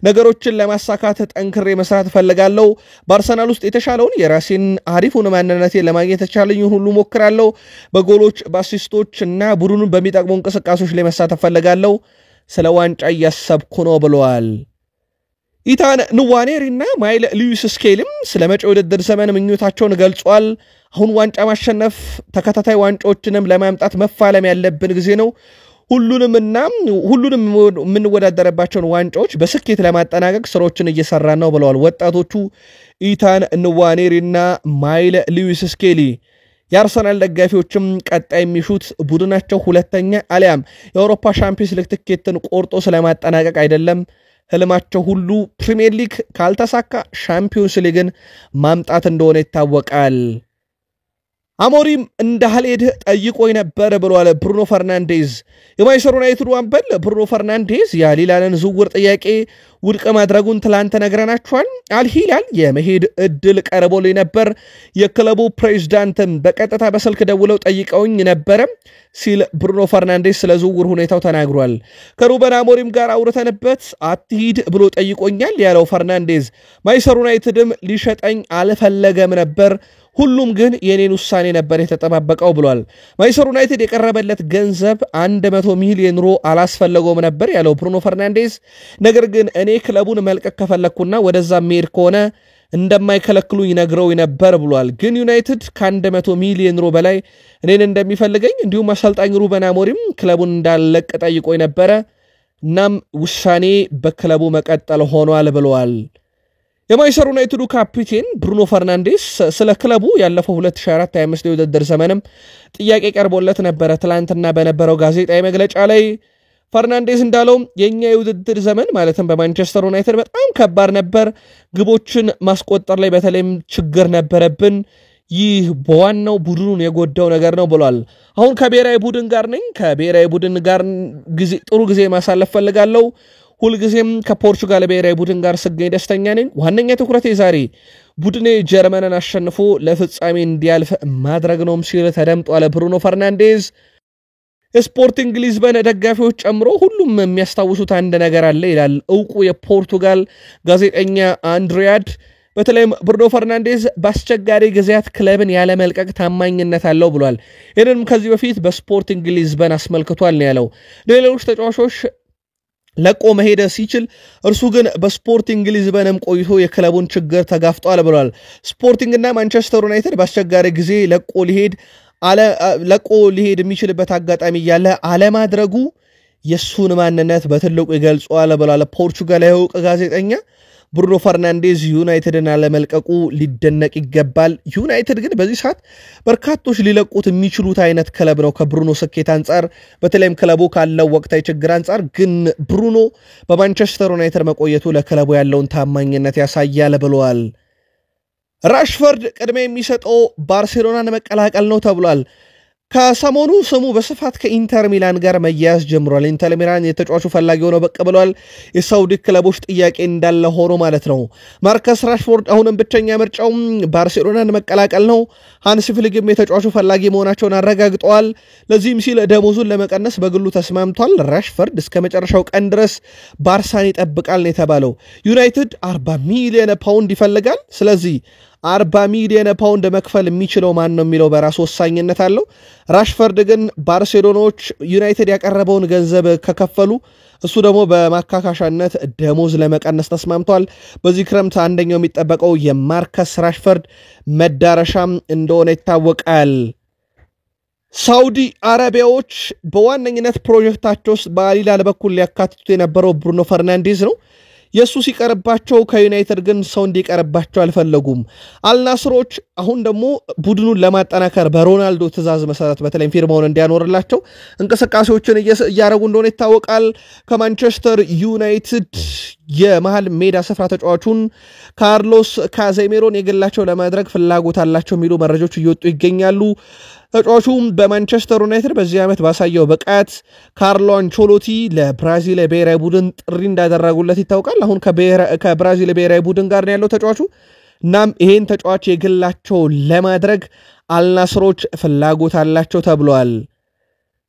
ነገሮችን ለማሳካት ጠንክሬ መስራት እፈልጋለሁ። በአርሰናል ውስጥ የተሻለውን የራሴን አሪፉን ማንነቴን ለማግኘት የተቻለኝን ሁሉ ሞክራለሁ። በጎሎች በአሲስቶች እና ቡድኑን በሚጠቅሙ እንቅስቃሴዎች ላይ መሳተፍ እፈልጋለሁ። ስለ ዋንጫ እያሰብኩ ነው ብለዋል። ኢታን ንዋኔሪ እና ማይል ሉዊስ ስኬልም ስለ መጪው ውድድር ዘመን ምኞታቸውን ገልጿል። አሁን ዋንጫ ማሸነፍ ተከታታይ ዋንጫዎችንም ለማምጣት መፋለም ያለብን ጊዜ ነው። ሁሉንም የምንወዳደረባቸውን ዋንጫዎች በስኬት ለማጠናቀቅ ስራዎችን እየሰራን ነው ብለዋል ወጣቶቹ ኢታን ንዋኔሪ እና ማይል ሉዊስ ስኬሊ። የአርሰናል ደጋፊዎችም ቀጣይ የሚሹት ቡድናቸው ሁለተኛ አሊያም የአውሮፓ ሻምፒዮንስ ሊግ ትኬትን ቆርጦ ስለማጠናቀቅ አይደለም። ህልማቸው ሁሉ ፕሪሚየር ሊግ ካልተሳካ ሻምፒዮንስ ሊግን ማምጣት እንደሆነ ይታወቃል። አሞሪም እንዳልሄድ ጠይቆኝ ነበር ብሏል ብሩኖ ፈርናንዴዝ። የማንቸስተር ዩናይትድ አምበል ብሩኖ ፈርናንዴዝ የአልሂላልን ዝውውር ጥያቄ ውድቅ ማድረጉን ትላንት ነግረናችኋል። አልሂላል የመሄድ እድል ቀርቦልኝ ነበር፣ የክለቡ ፕሬዝዳንትም በቀጥታ በስልክ ደውለው ጠይቀውኝ ነበረ ሲል ብሩኖ ፈርናንዴዝ ስለ ዝውውር ሁኔታው ተናግሯል። ከሩበን አሞሪም ጋር አውርተንበት አትሂድ ብሎ ጠይቆኛል ያለው ፈርናንዴዝ ማንቸስተር ዩናይትድም ሊሸጠኝ አልፈለገም ነበር፣ ሁሉም ግን የኔን ውሳኔ ነበር የተጠባበቀው ብሏል። ማንቸስተር ዩናይትድ የቀረበለት ገንዘብ 100 ሚሊዮን ዩሮ አላስፈለገውም ነበር ያለው ብሩኖ ፈርናንዴዝ፣ ነገር ግን እኔ ክለቡን መልቀቅ ከፈለኩና ወደዛ መሄድ ከሆነ እንደማይከለክሉኝ ነግረው ነበር ብሏል። ግን ዩናይትድ ከ100 ሚሊዮን ዩሮ በላይ እኔን እንደሚፈልገኝ እንዲሁም አሰልጣኝ ሩበን አሞሪም ክለቡን እንዳለቅ ጠይቆኝ ነበረ፣ እናም ውሳኔ በክለቡ መቀጠል ሆኗል ብለዋል። የማንቸስተር ዩናይትዱ ካፒቴን ብሩኖ ፈርናንዴዝ ስለ ክለቡ ያለፈው 2024-25 የውድድር ዘመንም ጥያቄ ቀርቦለት ነበረ። ትላንትና በነበረው ጋዜጣዊ መግለጫ ላይ ፈርናንዴዝ እንዳለው የኛ የውድድር ዘመን ማለትም በማንቸስተር ዩናይትድ በጣም ከባድ ነበር፣ ግቦችን ማስቆጠር ላይ በተለይም ችግር ነበረብን፣ ይህ በዋናው ቡድኑን የጎዳው ነገር ነው ብሏል። አሁን ከብሔራዊ ቡድን ጋር ነኝ፣ ከብሔራዊ ቡድን ጋር ጥሩ ጊዜ ማሳለፍ ፈልጋለሁ፣ ሁልጊዜም ከፖርቹጋል ብሔራዊ ቡድን ጋር ስገኝ ደስተኛ ነኝ፣ ዋነኛ ትኩረቴ ዛሬ ቡድኔ ጀርመንን አሸንፎ ለፍጻሜ እንዲያልፍ ማድረግ ነው ሲል ተደምጧል ብሩኖ ፈርናንዴዝ። የስፖርቲንግ ሊዝበን ደጋፊዎች ጨምሮ ሁሉም የሚያስታውሱት አንድ ነገር አለ ይላል እውቁ የፖርቱጋል ጋዜጠኛ አንድሪያድ። በተለይም ብሩኖ ፈርናንዴዝ በአስቸጋሪ ጊዜያት ክለብን ያለ መልቀቅ ታማኝነት አለው ብሏል። ይህንንም ከዚህ በፊት በስፖርቲንግ ሊዝበን አስመልክቷል ነው ያለው። ሌሎች ተጫዋቾች ለቆ መሄድ ሲችል እርሱ ግን በስፖርቲንግ ሊዝበንም ቆይቶ የክለቡን ችግር ተጋፍጧል ብሏል። ስፖርቲንግና ማንቸስተር ዩናይትድ በአስቸጋሪ ጊዜ ለቆ ሊሄድ የሚችልበት አጋጣሚ እያለ አለማድረጉ የሱን ማንነት በትልቁ ይገልጿል ብሏል ፖርቹጋላዊ ዕውቅ ጋዜጠኛ። ብሩኖ ፈርናንዴዝ ዩናይትድን አለመልቀቁ ሊደነቅ ይገባል። ዩናይትድ ግን በዚህ ሰዓት በርካቶች ሊለቁት የሚችሉት አይነት ክለብ ነው ከብሩኖ ስኬት አንጻር፣ በተለይም ክለቡ ካለው ወቅታዊ ችግር አንጻር። ግን ብሩኖ በማንቸስተር ዩናይትድ መቆየቱ ለክለቡ ያለውን ታማኝነት ያሳያል ብለዋል። ራሽፈርድ ቅድሚያ የሚሰጠው ባርሴሎናን መቀላቀል ነው ተብሏል። ከሰሞኑ ስሙ በስፋት ከኢንተር ሚላን ጋር መያያዝ ጀምሯል። ኢንተር ሚላን የተጫዋቹ ፈላጊ ሆነው በቅ ብለዋል። የሳውዲ ክለቦች ጥያቄ እንዳለ ሆኖ ማለት ነው። ማርከስ ራሽፎርድ አሁንም ብቸኛ ምርጫው ባርሴሎናን መቀላቀል ነው። ሃንሲ ፍሊክም የተጫዋቹ ፈላጊ መሆናቸውን አረጋግጠዋል። ለዚህም ሲል ደሞዙን ለመቀነስ በግሉ ተስማምቷል። ራሽፈርድ እስከ መጨረሻው ቀን ድረስ ባርሳን ይጠብቃል ነው የተባለው። ዩናይትድ 40 ሚሊዮን ፓውንድ ይፈልጋል። ስለዚህ 40 ሚሊዮን ፓውንድ መክፈል የሚችለው ማን ነው የሚለው በራሱ ወሳኝነት አለው። ራሽፈርድ ግን ባርሴሎናዎች ዩናይትድ ያቀረበውን ገንዘብ ከከፈሉ እሱ ደግሞ በማካካሻነት ደሞዝ ለመቀነስ ተስማምቷል። በዚህ ክረምት አንደኛው የሚጠበቀው የማርከስ ራሽፈርድ መዳረሻም እንደሆነ ይታወቃል። ሳውዲ አረቢያዎች በዋነኝነት ፕሮጀክታቸው ውስጥ በአልሂላል በኩል ሊያካትቱ የነበረው ብሩኖ ፈርናንዴዝ ነው። የሱ ሲቀርባቸው ከዩናይትድ ግን ሰው እንዲቀርባቸው አልፈለጉም። አልናስሮች አሁን ደግሞ ቡድኑን ለማጠናከር በሮናልዶ ትዕዛዝ መሰረት በተለይም ፊርማውን እንዲያኖርላቸው እንቅስቃሴዎችን እያደረጉ እንደሆነ ይታወቃል። ከማንቸስተር ዩናይትድ የመሃል ሜዳ ስፍራ ተጫዋቹን ካርሎስ ካዜሜሮን የግላቸው ለማድረግ ፍላጎት አላቸው የሚሉ መረጃዎች እየወጡ ይገኛሉ። ተጫዋቹም በማንቸስተር ዩናይትድ በዚህ ዓመት ባሳየው ብቃት ካርሎ አንቾሎቲ ለብራዚል ብሔራዊ ቡድን ጥሪ እንዳደረጉለት ይታወቃል። አሁን ከብራዚል ብሔራዊ ቡድን ጋር ነው ያለው ተጫዋቹ። እናም ይሄን ተጫዋች የግላቸው ለማድረግ አልናስሮች ፍላጎት አላቸው ተብሏል።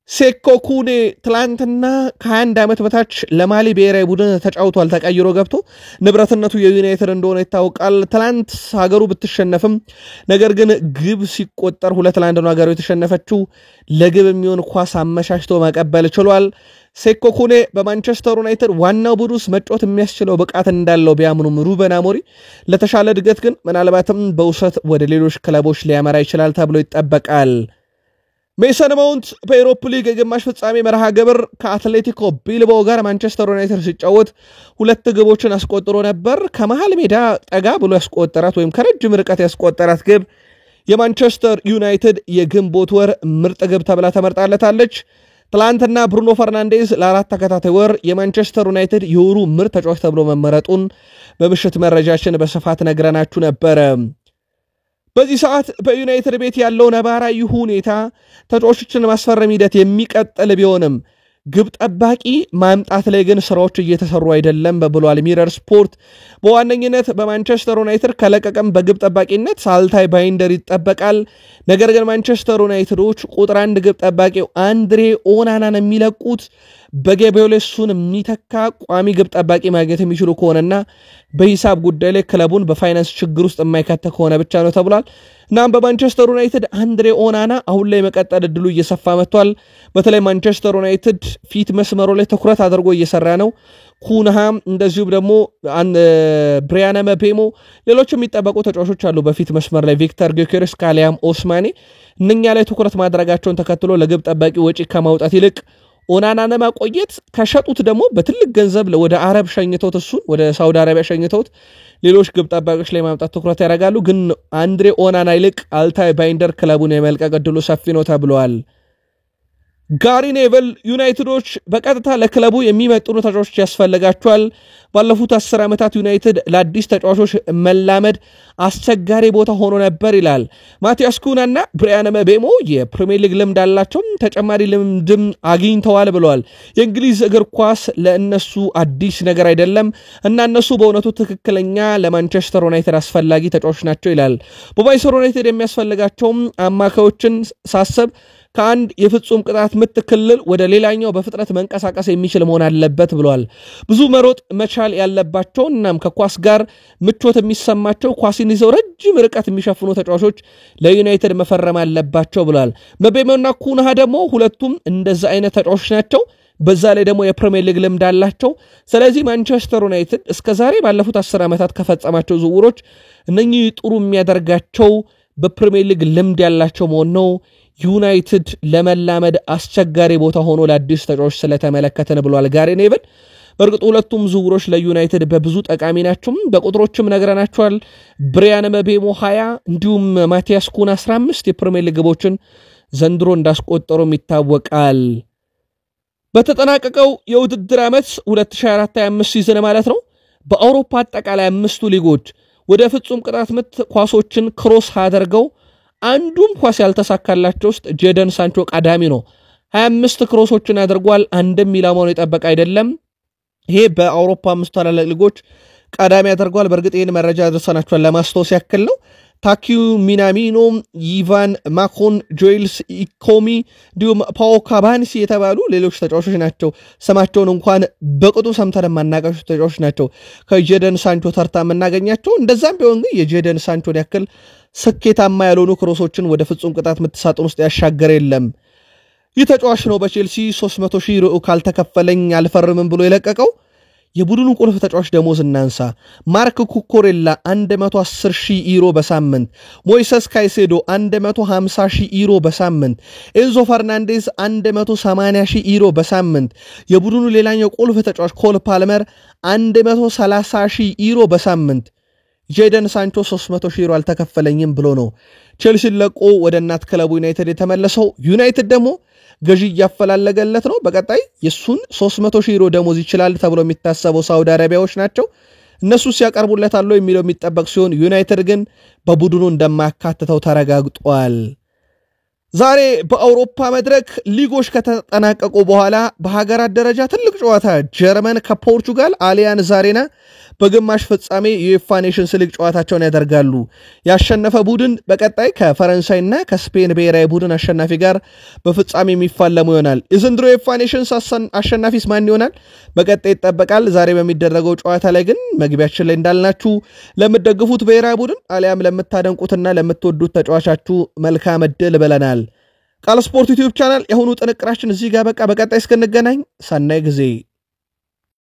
ሴኮ ኩኔ ትላንትና ከ21 ዓመት በታች ለማሊ ብሔራዊ ቡድን ተጫውቷል። ተቀይሮ ገብቶ ንብረትነቱ የዩናይትድ እንደሆነ ይታወቃል። ትላንት ሀገሩ ብትሸነፍም ነገር ግን ግብ ሲቆጠር 2-1 ነው ሀገሩ የተሸነፈችው። ለግብ የሚሆን ኳስ አመሻሽቶ ማቀበል ችሏል። ሴኮ ኩኔ በማንቸስተር ዩናይትድ ዋናው ቡድን ውስጥ መጫወት የሚያስችለው ብቃት እንዳለው ቢያምኑም ሩበን አሞሪም ለተሻለ እድገት ግን ምናልባትም በውሰት ወደ ሌሎች ክለቦች ሊያመራ ይችላል ተብሎ ይጠበቃል። ሜሰን ማውንት በኤሮፕ ሊግ የግማሽ ፍጻሜ መርሃ ግብር ከአትሌቲኮ ቢልባኦ ጋር ማንቸስተር ዩናይትድ ሲጫወት 2 ግቦችን አስቆጥሮ ነበር። ከመሃል ሜዳ ጠጋ ብሎ ያስቆጠራት ወይም ከረጅም ርቀት ያስቆጠራት ግብ የማንቸስተር ዩናይትድ የግንቦት ወር ምርጥ ግብ ተብላ ተመርጣለታለች። ትላንትና ብሩኖ ፈርናንዴዝ ለ4 ተከታታይ ወር የማንቸስተር ዩናይትድ የወሩ ምርጥ ተጫዋች ተብሎ መመረጡን በምሽት መረጃችን በስፋት ነግረናችሁ ነበር። በዚህ ሰዓት በዩናይትድ ቤት ያለው ነባራዊ ሁኔታ ተጫዋቾችን ማስፈረም ሂደት የሚቀጥል ቢሆንም ግብ ጠባቂ ማምጣት ላይ ግን ስራዎች እየተሰሩ አይደለም ብሏል ሚረር ስፖርት። በዋነኝነት በማንቸስተር ዩናይትድ ከለቀቀም በግብ ጠባቂነት ሳልታይ ባይንደር ይጠበቃል። ነገር ግን ማንቸስተር ዩናይትዶች ቁጥር 1 ግብ ጠባቂው አንድሬ ኦናናን የሚለቁት በጌቤሌሱን የሚተካ ቋሚ ግብ ጠባቂ ማግኘት የሚችሉ ከሆነና በሂሳብ ጉዳይ ላይ ክለቡን በፋይናንስ ችግር ውስጥ የማይከተ ከሆነ ብቻ ነው ተብሏል። እናም በማንቸስተር ዩናይትድ አንድሬ ኦናና አሁን ላይ መቀጠል እድሉ እየሰፋ መጥቷል። በተለይ ማንቸስተር ዩናይትድ ፊት መስመሩ ላይ ትኩረት አድርጎ እየሰራ ነው። ኩንሃም እንደዚሁም ደግሞ ብሪያን ምቤሞ ሌሎች የሚጠበቁ ተጫዋቾች አሉ በፊት መስመር ላይ ቪክተር ጊዮኬሬስ ካሊያም ኦስማኔ እነኛ ላይ ትኩረት ማድረጋቸውን ተከትሎ ለግብ ጠባቂ ወጪ ከማውጣት ይልቅ ኦናናን ማቆየት ከሸጡት ደግሞ በትልቅ ገንዘብ ወደ አረብ ሸኝተውት እሱን ወደ ሳውዲ አረቢያ ሸኝተውት ሌሎች ግብ ጠባቂዎች ላይ ማምጣት ትኩረት ያደርጋሉ። ግን አንድሬ ኦናና ይልቅ አልታይ ባይንደር ክለቡን የመልቀቅ ዕድሉ ሰፊ ነው ተብሏል። ጋሪ ኔቨል ዩናይትዶች በቀጥታ ለክለቡ የሚመጥኑ ተጫዋቾች ያስፈልጋቸዋል። ባለፉት 10 ዓመታት ዩናይትድ ለአዲስ ተጫዋቾች መላመድ አስቸጋሪ ቦታ ሆኖ ነበር ይላል። ማቲያስ ኩናና ብሪያን ምቤሞ የፕሪሚየር ሊግ ልምድ አላቸው፣ ተጨማሪ ልምድም አግኝተዋል ብለዋል። የእንግሊዝ እግር ኳስ ለእነሱ አዲስ ነገር አይደለም እና እነሱ በእውነቱ ትክክለኛ ለማንቸስተር ዩናይትድ አስፈላጊ ተጫዋቾች ናቸው ይላል። በማንቸስተር ዩናይትድ የሚያስፈልጋቸውም አማካዮችን ሳሰብ ከአንድ የፍጹም ቅጣት ምት ክልል ወደ ሌላኛው በፍጥነት መንቀሳቀስ የሚችል መሆን አለበት ብለዋል። ብዙ መሮጥ መቻል ያለባቸው እናም ከኳስ ጋር ምቾት የሚሰማቸው ኳስን ይዘው ረጅም ርቀት የሚሸፍኑ ተጫዋቾች ለዩናይትድ መፈረም አለባቸው ብለዋል። ምቤሞና ኩንሃ ደግሞ ሁለቱም እንደዛ አይነት ተጫዋቾች ናቸው። በዛ ላይ ደግሞ የፕሪሚየር ሊግ ልምድ አላቸው። ስለዚህ ማንቸስተር ዩናይትድ እስከዛሬ ባለፉት 10 ዓመታት ከፈጸማቸው ዝውውሮች እነኚህ ጥሩ የሚያደርጋቸው በፕሪሚየር ሊግ ልምድ ያላቸው መሆን ነው። ዩናይትድ ለመላመድ አስቸጋሪ ቦታ ሆኖ ለአዲስ ተጫዋቾች ስለተመለከተን ብሏል ጋሪ ኔቨል። በእርግጥ ሁለቱም ዝውውሮች ለዩናይትድ በብዙ ጠቃሚ ናቸው። በቁጥሮችም ነግረናቸዋል። ብሪያን ምቤሞ 20 እንዲሁም ማቲያስ ኩና 15 የፕሪሚየር ሊግ ግቦችን ዘንድሮ እንዳስቆጠሩም ይታወቃል። በተጠናቀቀው የውድድር ዓመት 2024-25 ሲዝን ማለት ነው በአውሮፓ አጠቃላይ 5 ሊጎች ወደ ፍጹም ቅጣት ምት ኳሶችን ክሮስ አድርገው አንዱም ኳስ ያልተሳካላቸው ውስጥ ጄደን ሳንቾ ቀዳሚ ነው። 25 ክሮሶችን አድርጓል። አንድም ኢላማውን የጠበቀ አይደለም። ይሄ በአውሮፓ 5 ታላላቅ ሊጎች ቀዳሚ ያደርጓል። በእርግጥ ይህን መረጃ አድርሰናችኋል ለማስታወስ ያክል ነው። ታኪዩ ሚናሚኖ፣ ኢቫን ማኮን፣ ጆይልስ ኢኮሚ እንዲሁም ፓኦ ካባንሲ የተባሉ ሌሎች ተጫዋቾች ናቸው። ስማቸውን እንኳን በቅጡ ሰምተን የማናውቃቸው ተጫዋቾች ናቸው ከጄደን ሳንቾ ተርታ የምናገኛቸው። እንደዛም ቢሆን ግን የጄደን ሳንቾን ያክል ስኬታማ ያልሆኑ ክሮሶችን ወደ ፍጹም ቅጣት ምት ሳጥን ውስጥ ያሻገረ የለም። ይህ ተጫዋች ነው በቼልሲ 300,000 ዩሮ ካልተከፈለኝ አልፈርምም ብሎ የለቀቀው። የቡድኑ ቁልፍ ተጫዋች ደሞዝ እናንሳ። ማርክ ኩኮሬላ 110,000 ዩሮ በሳምንት፣ ሞይሰስ ካይሴዶ 150,000 ዩሮ በሳምንት፣ ኤንዞ ፈርናንዴዝ 180,000 ዩሮ በሳምንት፣ የቡድኑ ሌላኛው ቁልፍ ተጫዋች ኮል ፓልመር 130,000 ዩሮ በሳምንት። ጄደን ሳንቾ 300,000 ዩሮ አልተከፈለኝም ብሎ ነው ቼልሲን ለቆ ወደ እናት ክለቡ ዩናይትድ የተመለሰው። ዩናይትድ ደግሞ ገዢ እያፈላለገለት ነው። በቀጣይ የሱን 300,000 ዩሮ ደሞዝ ይችላል ተብሎ የሚታሰበው ሳውዲ አረቢያዎች ናቸው። እነሱ ሲያቀርቡለታል የሚለው የሚጠበቅ ሲሆን ዩናይትድ ግን በቡድኑ እንደማያካትተው ተረጋግጧል። ዛሬ በአውሮፓ መድረክ ሊጎች ከተጠናቀቁ በኋላ በሀገራት ደረጃ ትልቅ ጨዋታ ጀርመን ከፖርቹጋል አሊያንዝ አሬና በግማሽ ፍጻሜ የዩኤፋ ኔሽንስ ሊግ ጨዋታቸውን ያደርጋሉ። ያሸነፈ ቡድን በቀጣይ ከፈረንሳይና ከስፔን ብሔራዊ ቡድን አሸናፊ ጋር በፍጻሜ የሚፋለሙ ይሆናል። የዘንድሮ የዩኤፋ ኔሽንስ አሸናፊስ ማን ይሆናል በቀጣይ ይጠበቃል። ዛሬ በሚደረገው ጨዋታ ላይ ግን መግቢያችን ላይ እንዳልናችሁ ለምትደግፉት ብሔራዊ ቡድን አሊያም ለምታደንቁትና ለምትወዱት ተጫዋቻችሁ መልካም ዕድል ብለናል። ቃል ስፖርት ዩቲዩብ ቻናል የሆኑ ጥንቅራችን እዚህ ጋር በቃ። በቀጣይ እስክንገናኝ ሰናይ ጊዜ